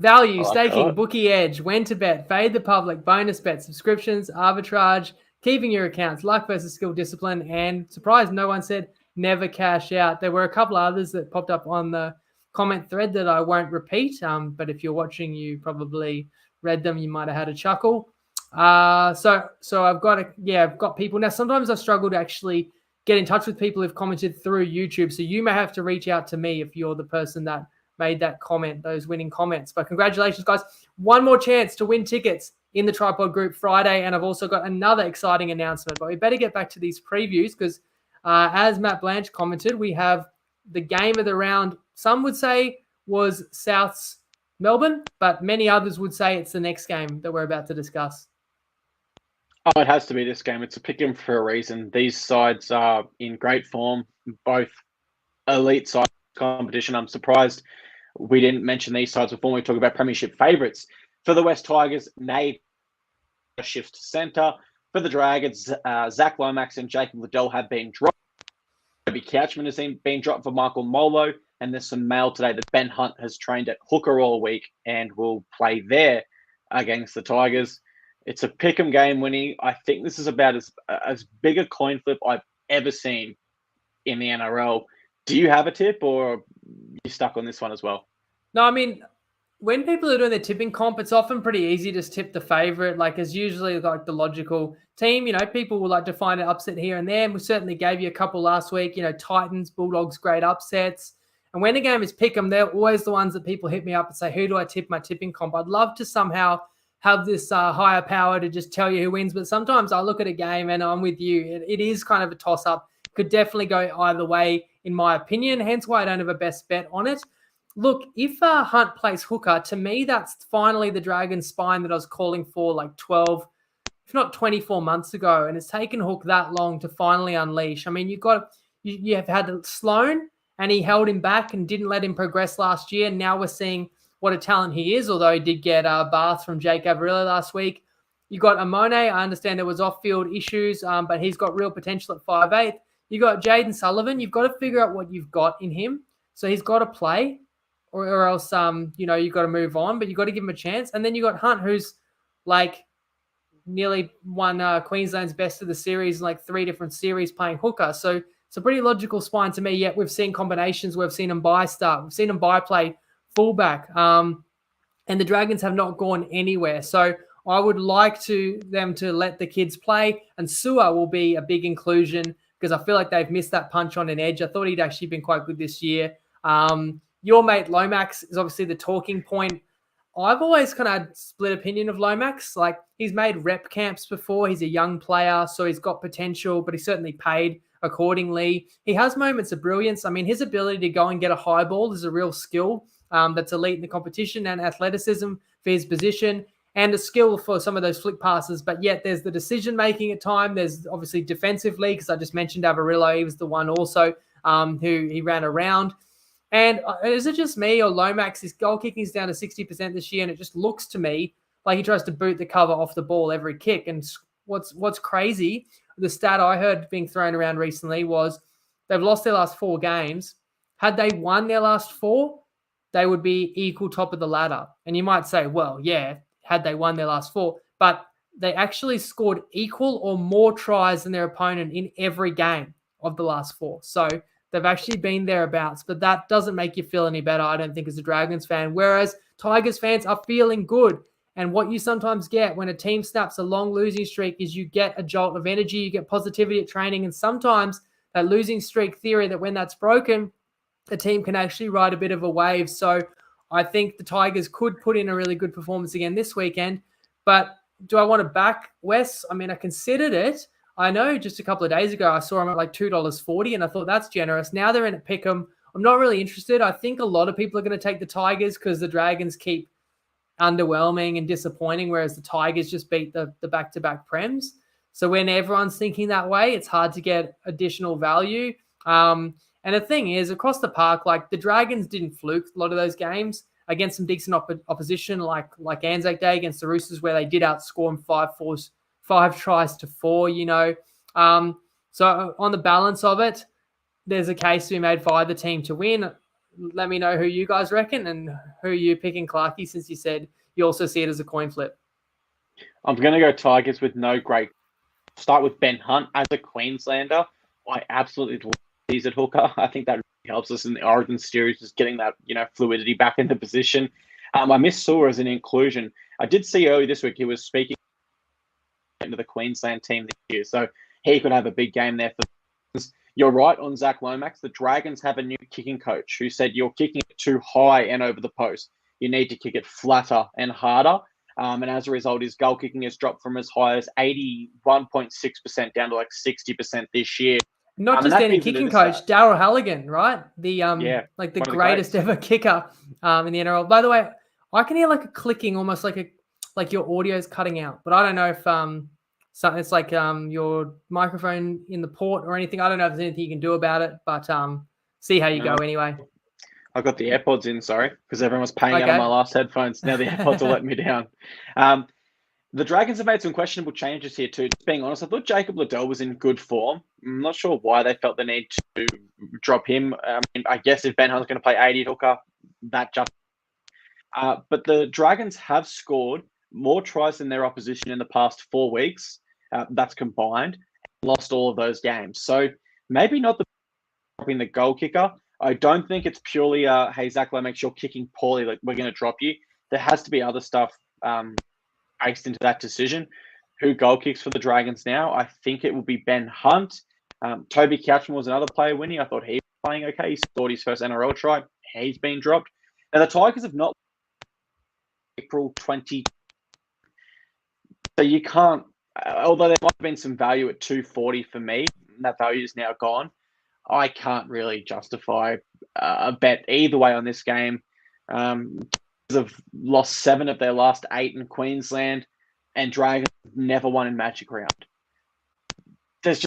Value, staking, bookie edge, when to bet, fade the public, bonus bet, subscriptions, arbitrage, keeping your accounts, luck versus skill, discipline, and surprise, no one said never cash out. There were a couple others that popped up on the comment thread that I won't repeat, but if you're watching, you probably read them. You might have had a chuckle. So I've got people now. Sometimes I struggle to actually get in touch with people who've commented through YouTube. So you may have to reach out to me if you're the person that made that comment, those winning comments. But congratulations, guys. One more chance to win tickets in the TryPod group Friday. And I've also got another exciting announcement. But we better get back to these previews because as Matt Blanche commented, we have the game of the round. Some would say was South's Melbourne, but many others would say it's the next game that we're about to discuss. Oh, it has to be this game. It's a pick 'em for a reason. These sides are in great form, both elite side competition. I'm surprised we didn't mention these sides before we talk about premiership favourites. For the West Tigers, Nate shift to centre. For the Dragons, Zach Lomax and Jacob Liddell have been dropped. Toby Couchman has been dropped for Michael Molo. And there's some mail today that Ben Hunt has trained at hooker all week and will play there against the Tigers. It's a pick'em game, Winnie. I think this is about as big a coin flip I've ever seen in the NRL. Do you have a tip or are you stuck on this one as well? No, I mean, when people are doing their tipping comp, it's often pretty easy to tip the favourite. Like, it's usually like the logical team. You know, people will like to find an upset here and there. And we certainly gave you a couple last week. You know, Titans, Bulldogs, great upsets. And when the game is pick 'em, they're always the ones that people hit me up and say, who do I tip my tipping comp? I'd love to somehow have this higher power to just tell you who wins. But sometimes I look at a game and I'm with you. It is kind of a toss-up. Could definitely go either way, in my opinion. Hence why I don't have a best bet on it. Look, if Hunt plays hooker, to me, that's finally the dragon spine that I was calling for like 12, if not 24 months ago. And it's taken Hook that long to finally unleash. I mean, you have had Sloan, and he held him back and didn't let him progress last year. And now we're seeing what a talent he is, although he did get Bath from Jake Averillo last week. You got Amone. I understand there was off-field issues, but he's got real potential at 5'8". You got Jaden Sullivan. You've got to figure out what you've got in him. So he's got to play, or else you've got to move on. But you've got to give him a chance. And then you got Hunt, who's like nearly won Queensland's best of the series in like 3 different series playing hooker. So it's a pretty logical spine to me, yet we've seen combinations where we've seen him buy start. We've seen him buy play fullback. And the Dragons have not gone anywhere. So I would like them to let the kids play. And Sua will be a big inclusion because I feel like they've missed that punch on an edge. I thought he'd actually been quite good this year. Your mate Lomax is obviously the talking point. I've always kind of had split opinion of Lomax. Like, he's made rep camps before. He's a young player, so he's got potential, but he's certainly paid accordingly. He has moments of brilliance. I mean, his ability to go and get a high ball is a real skill that's elite in the competition, and athleticism for his position, and a skill for some of those flick passes. But yet there's the decision-making at time. There's obviously defensively, because I just mentioned Averillo. He was the one also who he ran around. And is it just me, or Lomax, his goal kicking is down to 60% this year, and it just looks to me like he tries to boot the cover off the ball every kick. And what's crazy, the stat I heard being thrown around recently was they've lost their last 4 games. Had they won their last 4, they would be equal top of the ladder. And you might say, well, yeah, had they won their last 4, but they actually scored equal or more tries than their opponent in every game of the last 4. So they've actually been thereabouts, but that doesn't make you feel any better, I don't think, as a Dragons fan. Whereas Tigers fans are feeling good. And what you sometimes get when a team snaps a long losing streak is you get a jolt of energy, you get positivity at training, and sometimes that losing streak theory that when that's broken, the team can actually ride a bit of a wave. So I think the Tigers could put in a really good performance again this weekend. But do I want to back Wes? I mean, I considered it. I know just a couple of days ago I saw them at like $2.40 and I thought that's generous. Now they're in at Pick'em. I'm not really interested. I think a lot of people are going to take the Tigers because the Dragons keep underwhelming and disappointing, whereas the Tigers just beat the back-to-back Prems. So when everyone's thinking that way, it's hard to get additional value. And the thing is, across the park, like the Dragons didn't fluke a lot of those games against some decent opposition, like Anzac Day against the Roosters, where they did outscore them 5 tries to 4, you know. So on the balance of it, there's a case to be made for either team to win. Let me know who you guys reckon and who you picking, Clarkey, since you said you also see it as a coin flip. I'm going to go Tigers with no great. Start with Ben Hunt as a Queenslander. I absolutely love he's at hooker. I think that really helps us in the Origin series, just getting that, you know, fluidity back in the position. I miss Saw as an inclusion. I did see earlier this week he was speaking to the Queensland team this year, so he could have a big game there. You're right on Zach Lomax. The Dragons have a new kicking coach who said you're kicking it too high and over the post. You need to kick it flatter and harder. And as a result, his goal kicking has dropped from as high as 81.6% down to like 60% this year. Not just any kicking coach, Daryl Halligan, right? The like the greatest ever kicker in the NRL. By the way, I can hear like a clicking, almost like your audio's cutting out. But I don't know if something it's like your microphone in the port or anything. I don't know if there's anything you can do about it, but see how you go anyway. I got the AirPods in, sorry, because everyone was paying out on my last headphones. Now the AirPods are letting me down. The Dragons have made some questionable changes here too. Just being honest, I thought Jacob Liddell was in good form. I'm not sure why they felt the need to drop him. I guess if Ben Hunt's going to play 80 hooker, that just. But the Dragons have scored more tries than their opposition in the past 4 weeks. That's combined. Lost all of those games. So maybe not dropping the goal kicker. I don't think it's purely, hey, Zach Lomax, you're kicking poorly, like we're going to drop you. There has to be other stuff based into that decision. Who goal kicks for the Dragons now? I think it will be Ben Hunt. Toby Couchman was another player, Winnie. I thought he was playing okay. He scored his first NRL try. He's been dropped. Now, the Tigers have not April 20. So you can't, although there might have been some value at 240 for me, that value is now gone. I can't really justify a bet either way on this game. Have lost 7 of their last 8 in Queensland, and Dragons never won in Magic Round. There's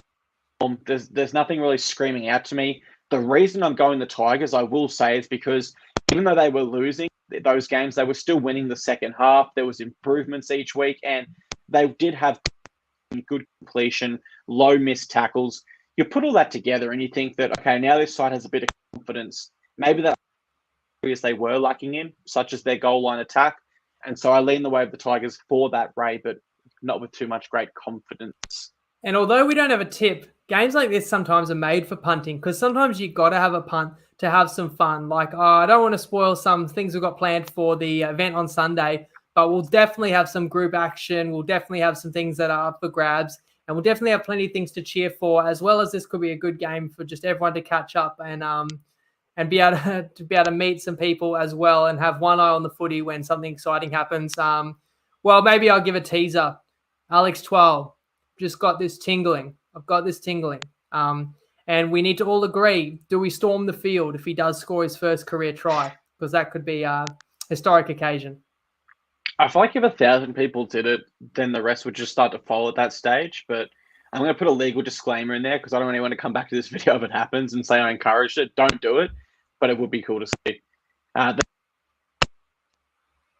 nothing really screaming out to me. The reason I'm going the Tigers, I will say, is because even though they were losing those games, they were still winning the second half. There was improvements each week, and they did have good completion, low missed tackles. You put all that together and you think that, okay, now this side has a bit of confidence. Maybe that areas they were lacking in, such as their goal line attack. And so I lean the way of the Tigers for that, Ray, but not with too much great confidence. And although we don't have a tip, games like this sometimes are made for punting, because sometimes you got to have a punt to have some fun. Like, I don't want to spoil some things we've got planned for the event on Sunday, but we'll definitely have some group action. We'll definitely have some things that are up for grabs. And we'll definitely have plenty of things to cheer for, as well as this could be a good game for just everyone to catch up and be able to meet some people as well and have one eye on the footy when something exciting happens. Well, maybe I'll give a teaser. Alex 12, just got this tingling. I've got this tingling. And we need to all agree, do we storm the field if he does score his first career try? Because that could be a historic occasion. I feel like if 1,000 people did it, then the rest would just start to follow at that stage. But I'm going to put a legal disclaimer in there because I don't want anyone to come back to this video if it happens and say I encouraged it. Don't do it, but it would be cool to see.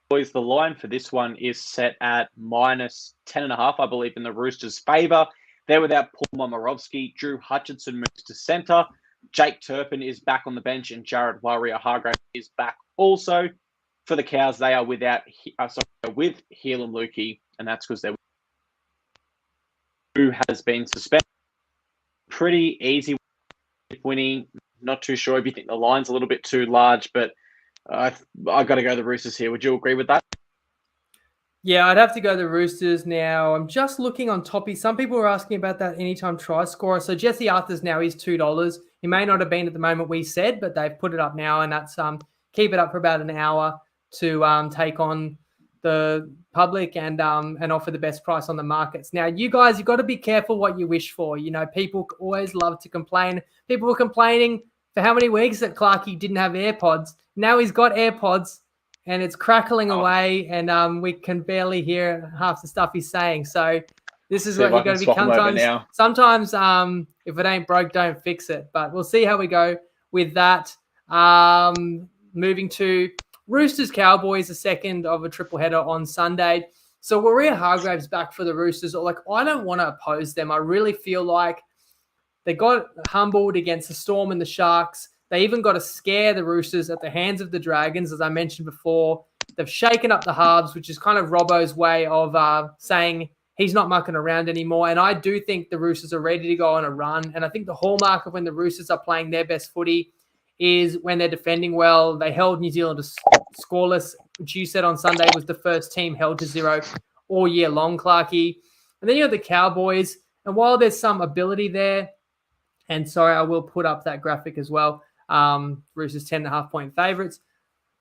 Boys, the line for this one is set at -10.5, I believe, in the Roosters' favour. They're without Paul Momirovski. Drew Hutchinson moves to centre. Jake Turpin is back on the bench, and Jared Waerea-Hargrave is back also. For the Cows, they are with Heelan Lukey, and that's because they're who has been suspended. Pretty easy winning. Not too sure if you think the line's a little bit too large, but I've got to go the Roosters here. Would you agree with that? Yeah, I'd have to go the Roosters now. I'm just looking on Toppy. Some people were asking about that anytime try scorer. So Jesse Arthur's now is $2. He may not have been at the moment we said, but they've put it up now, and that's keep it up for about an hour to take on the public and offer the best price on the markets. Now, you guys, you've got to be careful what you wish for. You know, people always love to complain. People were complaining for how many weeks that Clarkey didn't have AirPods. Now he's got AirPods. And it's crackling away, and we can barely hear half the stuff he's saying. So this is what you got to be. Sometimes if it ain't broke, don't fix it. But we'll see how we go with that. Moving to Roosters Cowboys, the second of a triple header on Sunday. So Warrior Hargraves back for the Roosters. Like, I don't want to oppose them. I really feel like they got humbled against the Storm and the Sharks. They even got to scare the Roosters at the hands of the Dragons, as I mentioned before. They've shaken up the halves, which is kind of Robbo's way of saying he's not mucking around anymore. And I do think the Roosters are ready to go on a run. And I think the hallmark of when the Roosters are playing their best footy is when they're defending well. They held New Zealand scoreless, which you said on Sunday was the first team held to 0 all year long, Clarkey. And then you have the Cowboys. And while there's some ability there, and sorry, I will put up that graphic as well, Roosters 10.5-point favourites.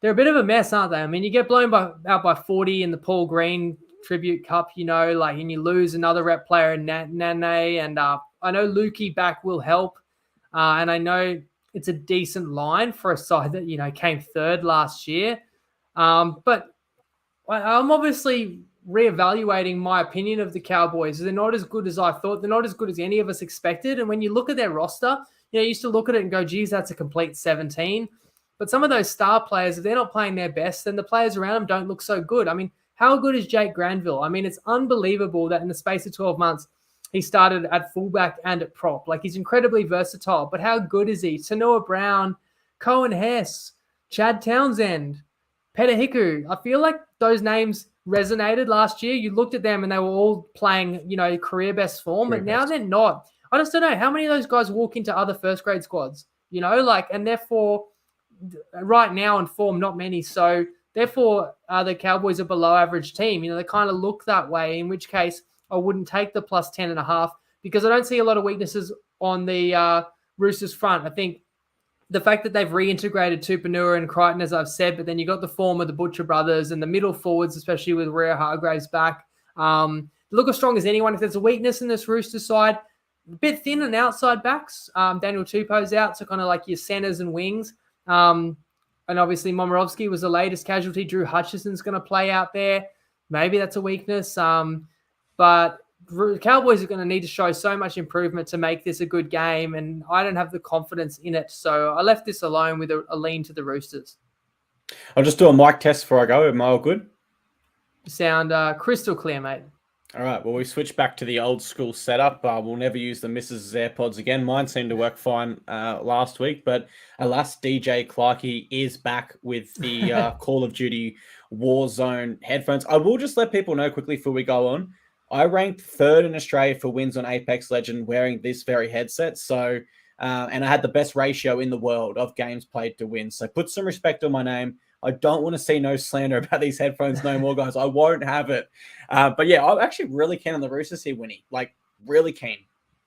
They're a bit of a mess, aren't they? I mean, you get blown out by 40 in the Paul Green Tribute Cup, you know, like, and you lose another rep player in Nane, and I know Lukey back will help, and I know it's a decent line for a side that, you know, came third last year, but I'm obviously reevaluating my opinion of the Cowboys. They're not as good as I thought. They're not as good as any of us expected, and when you look at their roster, you know, you used to look at it and go, geez, that's a complete 17. But some of those star players, if they're not playing their best, then the players around them don't look so good. I mean, how good is Jake Granville? I mean, it's unbelievable that in the space of 12 months, he started at fullback and at prop. Like, he's incredibly versatile. But how good is he? Tanoa Brown, Cohen Hess, Chad Townsend, Peter Hiku. I feel like those names resonated last year. You looked at them and they were all playing, you know, career best form, but now they're not. I just don't know how many of those guys walk into other first grade squads, you know, like, and therefore right now in form, not many. So therefore the Cowboys are below average team. You know, they kind of look that way, in which case I wouldn't take the plus 10.5 because I don't see a lot of weaknesses on the Roosters front. I think the fact that they've reintegrated Tupanua and Crichton, as I've said, but then you got the form of the Butcher brothers and the middle forwards, especially with Rhea Hargraves back. Look as strong as anyone. If there's a weakness in this Roosters side, a bit thin on outside backs. Daniel Tupou's out, so kind of like your centers and wings. And obviously Momirovski was the latest casualty. Drew Hutchison's going to play out there. Maybe that's a weakness. But the Cowboys are going to need to show so much improvement to make this a good game, and I don't have the confidence in it. So I left this alone with a lean to the Roosters. I'll just do a mic test before I go. Am I all good? Sound crystal clear, mate. All right, well, we switch back to the old school setup. We'll never use the Missus' AirPods again. Mine seemed to work fine last week, but alas, DJ Clarkey is back with the Call of Duty Warzone headphones. I will just let people know quickly before we go on. I ranked third in Australia for wins on Apex Legend wearing this very headset. So, and I had the best ratio in the world of games played to win. So put some respect on my name. I don't want to see no slander about these headphones no more, guys. I won't have it. But yeah, I'm actually really keen on the Roosters here, Winnie. Like, really keen.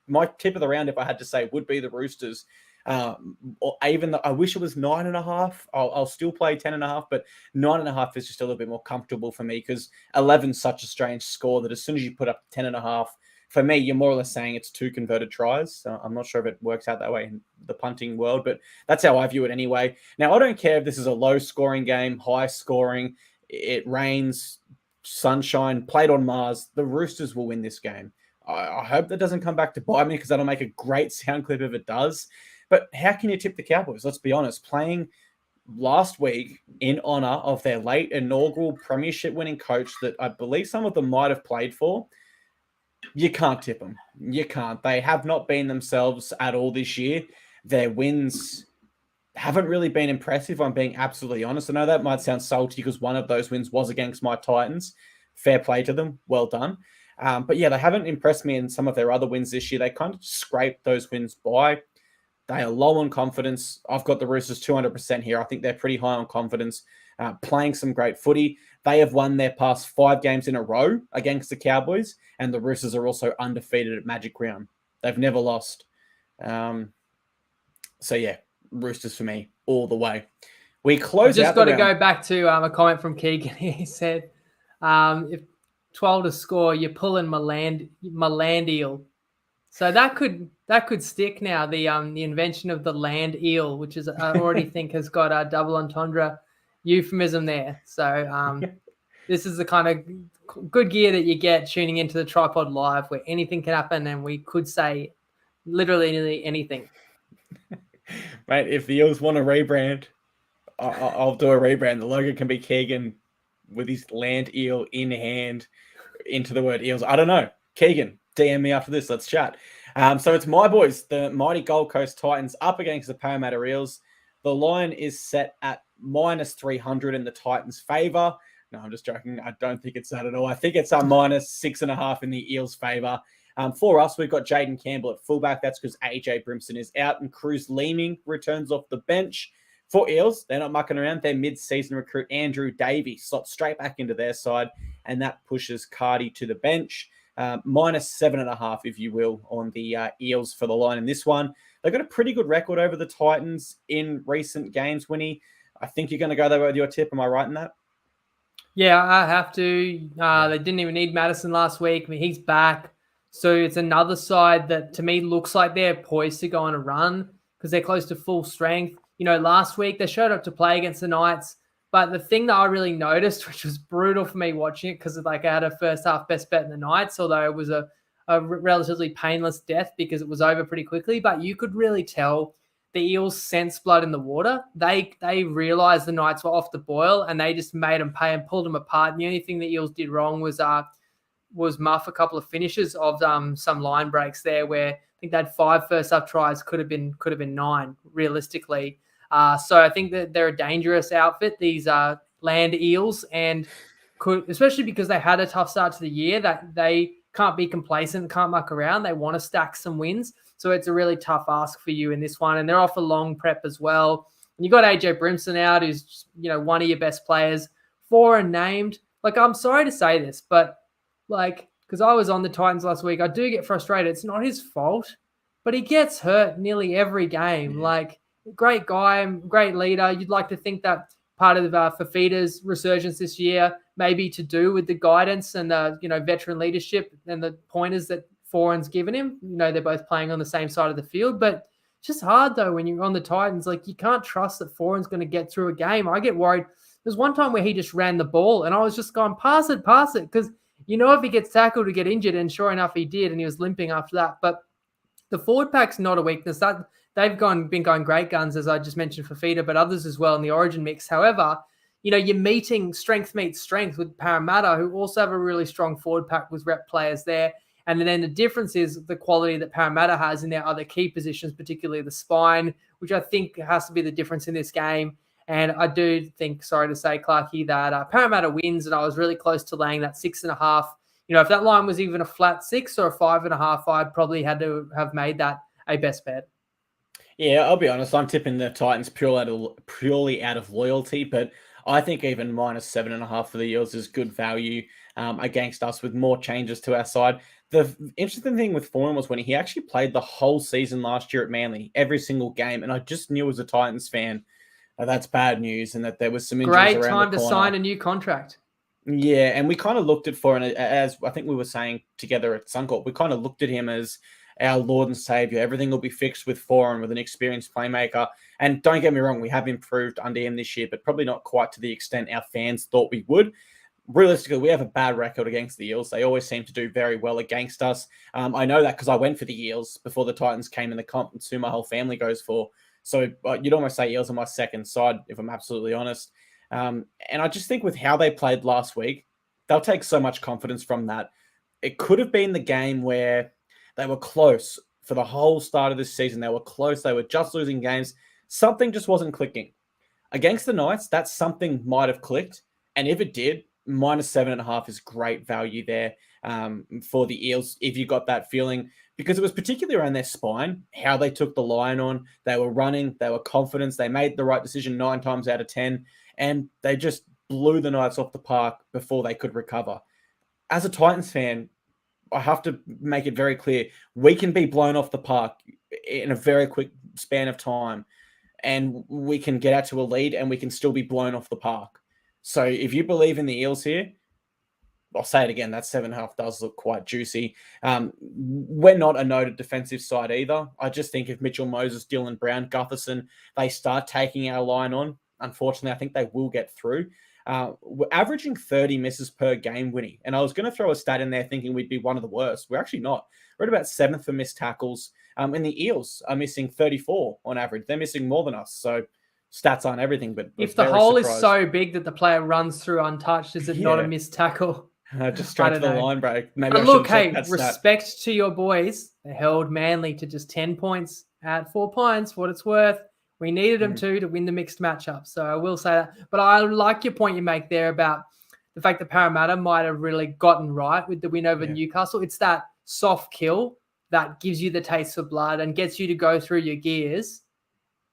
My tip of the round, if I had to say, would be the Roosters. Or even though I wish it was 9.5, I'll still play 10.5, but 9.5 is just a little bit more comfortable for me because 11 is such a strange score that as soon as you put up 10.5, for me, you're more or less saying it's 2 converted tries. So I'm not sure if it works out that way in the punting world, but that's how I view it anyway. Now, I don't care if this is a low-scoring game, high-scoring, it rains, sunshine, played on Mars. The Roosters will win this game. I hope that doesn't come back to bite me because that'll make a great sound clip if it does. But how can you tip the Cowboys? Let's be honest. Playing last week in honor of their late inaugural premiership-winning coach that I believe some of them might have played for, you can't tip them. You can't. They have not been themselves at all this year. Their wins haven't really been impressive, I'm being absolutely honest. I know that might sound salty because one of those wins was against my Titans. Fair play to them. Well done. But yeah, they haven't impressed me in some of their other wins this year. They kind of scraped those wins by. They are low on confidence. I've got the Roosters 200% here. I think they're pretty high on confidence, playing some great footy. They have won their past 5 games in a row against the Cowboys, and the Roosters are also undefeated at Magic Round. They've never lost. So yeah, Roosters for me all the way. We close Just out. got to go back to a comment from Keegan. He said, "If 12 to score, you're pulling Land eel." So that could stick now. The invention of the land eel, which is I already think has got a double entendre euphemism there. So this is the kind of good gear that you get tuning into the TryPod Live, where anything can happen, and we could say literally anything. Mate, if the Eels want to rebrand, I'll do a rebrand. The logo can be Keegan with his land eel in hand into the word Eels. I don't know. Keegan, DM me after this. Let's chat. So it's my boys, the mighty Gold Coast Titans, up against the Parramatta Eels. The line is set at -300 in the Titans' favour. No, I'm just joking. I don't think it's that at all. I think it's -6.5 in the Eels' favour. For us, we've got Jaden Campbell at fullback. That's because AJ Brimson is out and Cruz Leeming returns off the bench. For Eels, they're not mucking around. Their mid-season recruit, Andrew Davey, slots straight back into their side, and that pushes Cardi to the bench. -7.5, if you will, on the Eels for the line in this one. They've got a pretty good record over the Titans in recent games, Winnie. I think you're going to go there with your tip. Am I right in that? Yeah, I have to. They didn't even need Madison last week. I mean, he's back. So it's another side that to me looks like they're poised to go on a run because they're close to full strength. You know, last week they showed up to play against the Knights. But the thing that I really noticed, which was brutal for me watching it, because I had a first half best bet in the Knights, although it was a relatively painless death because it was over pretty quickly. But you could really tell the Eels sensed blood in the water. They realized the Knights were off the boil, and they just made them pay and pulled them apart. And the only thing the Eels did wrong was muff a couple of finishes of some line breaks there, where I think they had 5 first half tries, could have been 9 realistically. So I think that they're a dangerous outfit, these land Eels, and especially because they had a tough start to the year, that they can't be complacent, can't muck around. They want to stack some wins. So it's a really tough ask for you in this one. And they're off a long prep as well. And you got AJ Brimson out, who's, one of your best players. Foreign named. Like, I'm sorry to say this, but because I was on the Titans last week, I do get frustrated. It's not his fault, but he gets hurt nearly every game. Yeah. Great guy, great leader. You'd like to think that part of Fafita's resurgence this year may be to do with the guidance and veteran leadership and the pointers that Foreign's given him. They're both playing on the same side of the field, but it's just hard though when you're on the Titans. You can't trust that Foreign's going to get through a game. I get worried. There's one time where he just ran the ball, and I was just going, pass it, because if he gets tackled to get injured, and sure enough he did, and he was limping after that. But the forward pack's not a weakness. That they've been going great guns, as I just mentioned, for Fafita, but others as well in the Origin mix. However, you're meeting strength meets strength with Parramatta, who also have a really strong forward pack with rep players there. And then the difference is the quality that Parramatta has in their other key positions, particularly the spine, which I think has to be the difference in this game. And I do think, sorry to say, Clarkey, that Parramatta wins, and I was really close to laying that 6.5. If that line was even a flat 6 or a 5.5, I'd probably had to have made that a best bet. Yeah, I'll be honest. I'm tipping the Titans purely out of loyalty, but I think even -7.5 for the Eels is good value against us with more changes to our side. The interesting thing with Foreign was when he actually played the whole season last year at Manly, every single game, and I just knew as a Titans fan that's bad news, and that there was some injuries around the corner. Great time to sign a new contract. Yeah, and we kind of looked at Foreign, as I think we were saying together at Suncorp, we kind of looked at him as our Lord and Savior. Everything will be fixed with Foreign, with an experienced playmaker. And don't get me wrong, we have improved under him this year, but probably not quite to the extent our fans thought we would. Realistically, we have a bad record against the Eels. They always seem to do very well against us. I know that because I went for the Eels before the Titans came in the comp, and who my whole family goes for. So you'd almost say Eels are my second side, if I'm absolutely honest. And I just think with how they played last week, they'll take so much confidence from that. It could have been the game where they were close for the whole start of this season. They were close. They were just losing games. Something just wasn't clicking. Against the Knights, that something might have clicked. And if it did, -7.5 is great value there for the Eels, if you got that feeling, because it was particularly around their spine, how they took the line on. They were running. They were confident. They made the right decision 9 times out of 10. And they just blew the Knights off the park before they could recover. As a Titans fan, I have to make it very clear, we can be blown off the park in a very quick span of time, and we can get out to a lead and we can still be blown off the park. So if you believe in the Eels here, I'll say it again, that 7.5 does look quite juicy. We're not a noted defensive side either. I just think if Mitchell Moses, Dylan Brown, Gutherson, they start taking our line on, unfortunately, I think they will get through. We're averaging 30 misses per game, Winnie. And I was going to throw a stat in there thinking we'd be one of the worst. We're actually not. We're at about 7th for missed tackles. And the Eels are missing 34 on average. They're missing more than us. So stats aren't everything. But if the hole is so big that the player runs through untouched, is it not a missed tackle? Just straight to the line break. Maybe but look, hey, respect to your boys. They held Manly to just 10 points at 4 points, what it's worth. We needed them to win the mixed matchup. So I will say that. But I like your point you make there about the fact that Parramatta might have really gotten right with the win over Newcastle. It's that soft kill that gives you the taste for blood and gets you to go through your gears.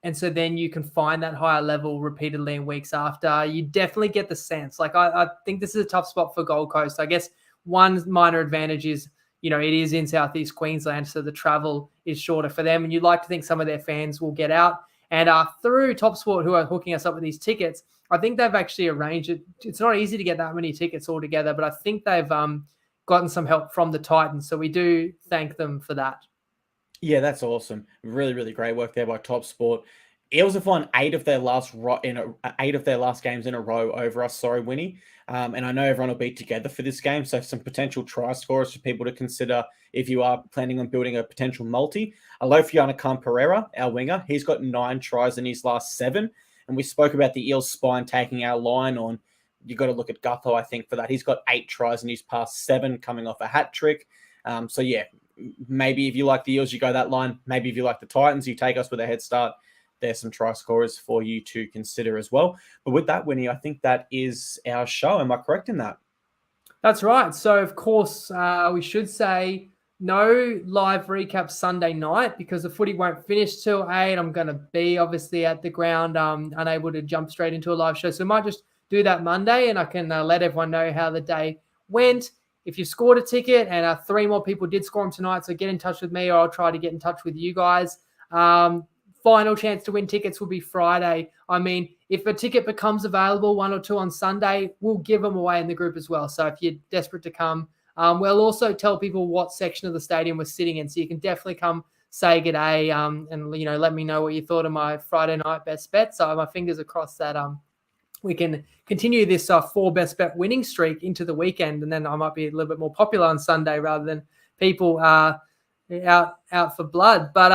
And so then you can find that higher level repeatedly in weeks after. You definitely get the sense. Like I think this is a tough spot for Gold Coast. I guess one minor advantage is, it is in Southeast Queensland, so the travel is shorter for them. And you'd like to think some of their fans will get out. And through TopSport, who are hooking us up with these tickets, I think they've actually arranged it. It's not easy to get that many tickets all together, but I think they've gotten some help from the Titans. So we do thank them for that. Yeah, that's awesome. Really, really great work there by TopSport. Eels have won 8 of their last games in a row over us. Sorry, Winnie. And I know everyone will be together for this game, so some potential try scorers for people to consider if you are planning on building a potential multi. Alofiana Khan-Pereira, our winger, he's got 9 tries in his last 7. And we spoke about the Eels spine taking our line on. You've got to look at Gutho, I think, for that. He's got 8 tries in his past 7, coming off a hat trick. So, yeah, maybe if you like the Eels, you go that line. Maybe if you like the Titans, you take us with a head start. There's some try scorers for you to consider as well. But with that, Winnie, I think that is our show. Am I correct in that? That's right. So, of course, we should say no live recap Sunday night because the footy won't finish till 8. I'm going to be obviously at the ground, unable to jump straight into a live show. So, I might just do that Monday and I can let everyone know how the day went. If you scored a ticket and 3 more people did score them tonight, so get in touch with me or I'll try to get in touch with you guys. Final chance to win tickets will be Friday. I mean, if a ticket becomes available, 1 or 2 on Sunday, we'll give them away in the group as well. So if you're desperate to come, we'll also tell people what section of the stadium we're sitting in. So you can definitely come say good day and, let me know what you thought of my Friday night best bet. So my fingers are crossed that we can continue this 4 best bet winning streak into the weekend. And then I might be a little bit more popular on Sunday rather than people out for blood. But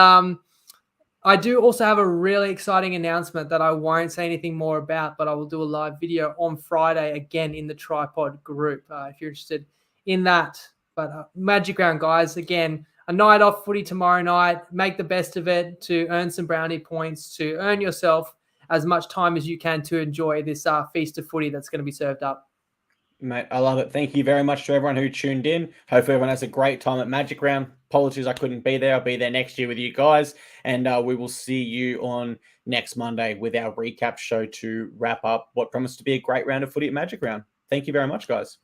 I do also have a really exciting announcement that I won't say anything more about, but I will do a live video on Friday again in the TryPod group if you're interested in that. But Magic Round, guys, again, a night off footy tomorrow night. Make the best of it to earn some brownie points, to earn yourself as much time as you can to enjoy this feast of footy that's going to be served up. Mate, I love it. Thank you very much to everyone who tuned in. Hopefully everyone has a great time at Magic Round. Apologies I couldn't be there. I'll be there next year with you guys. And we will see you on next Monday with our recap show to wrap up what promised to be a great round of footy at Magic Round. Thank you very much, guys.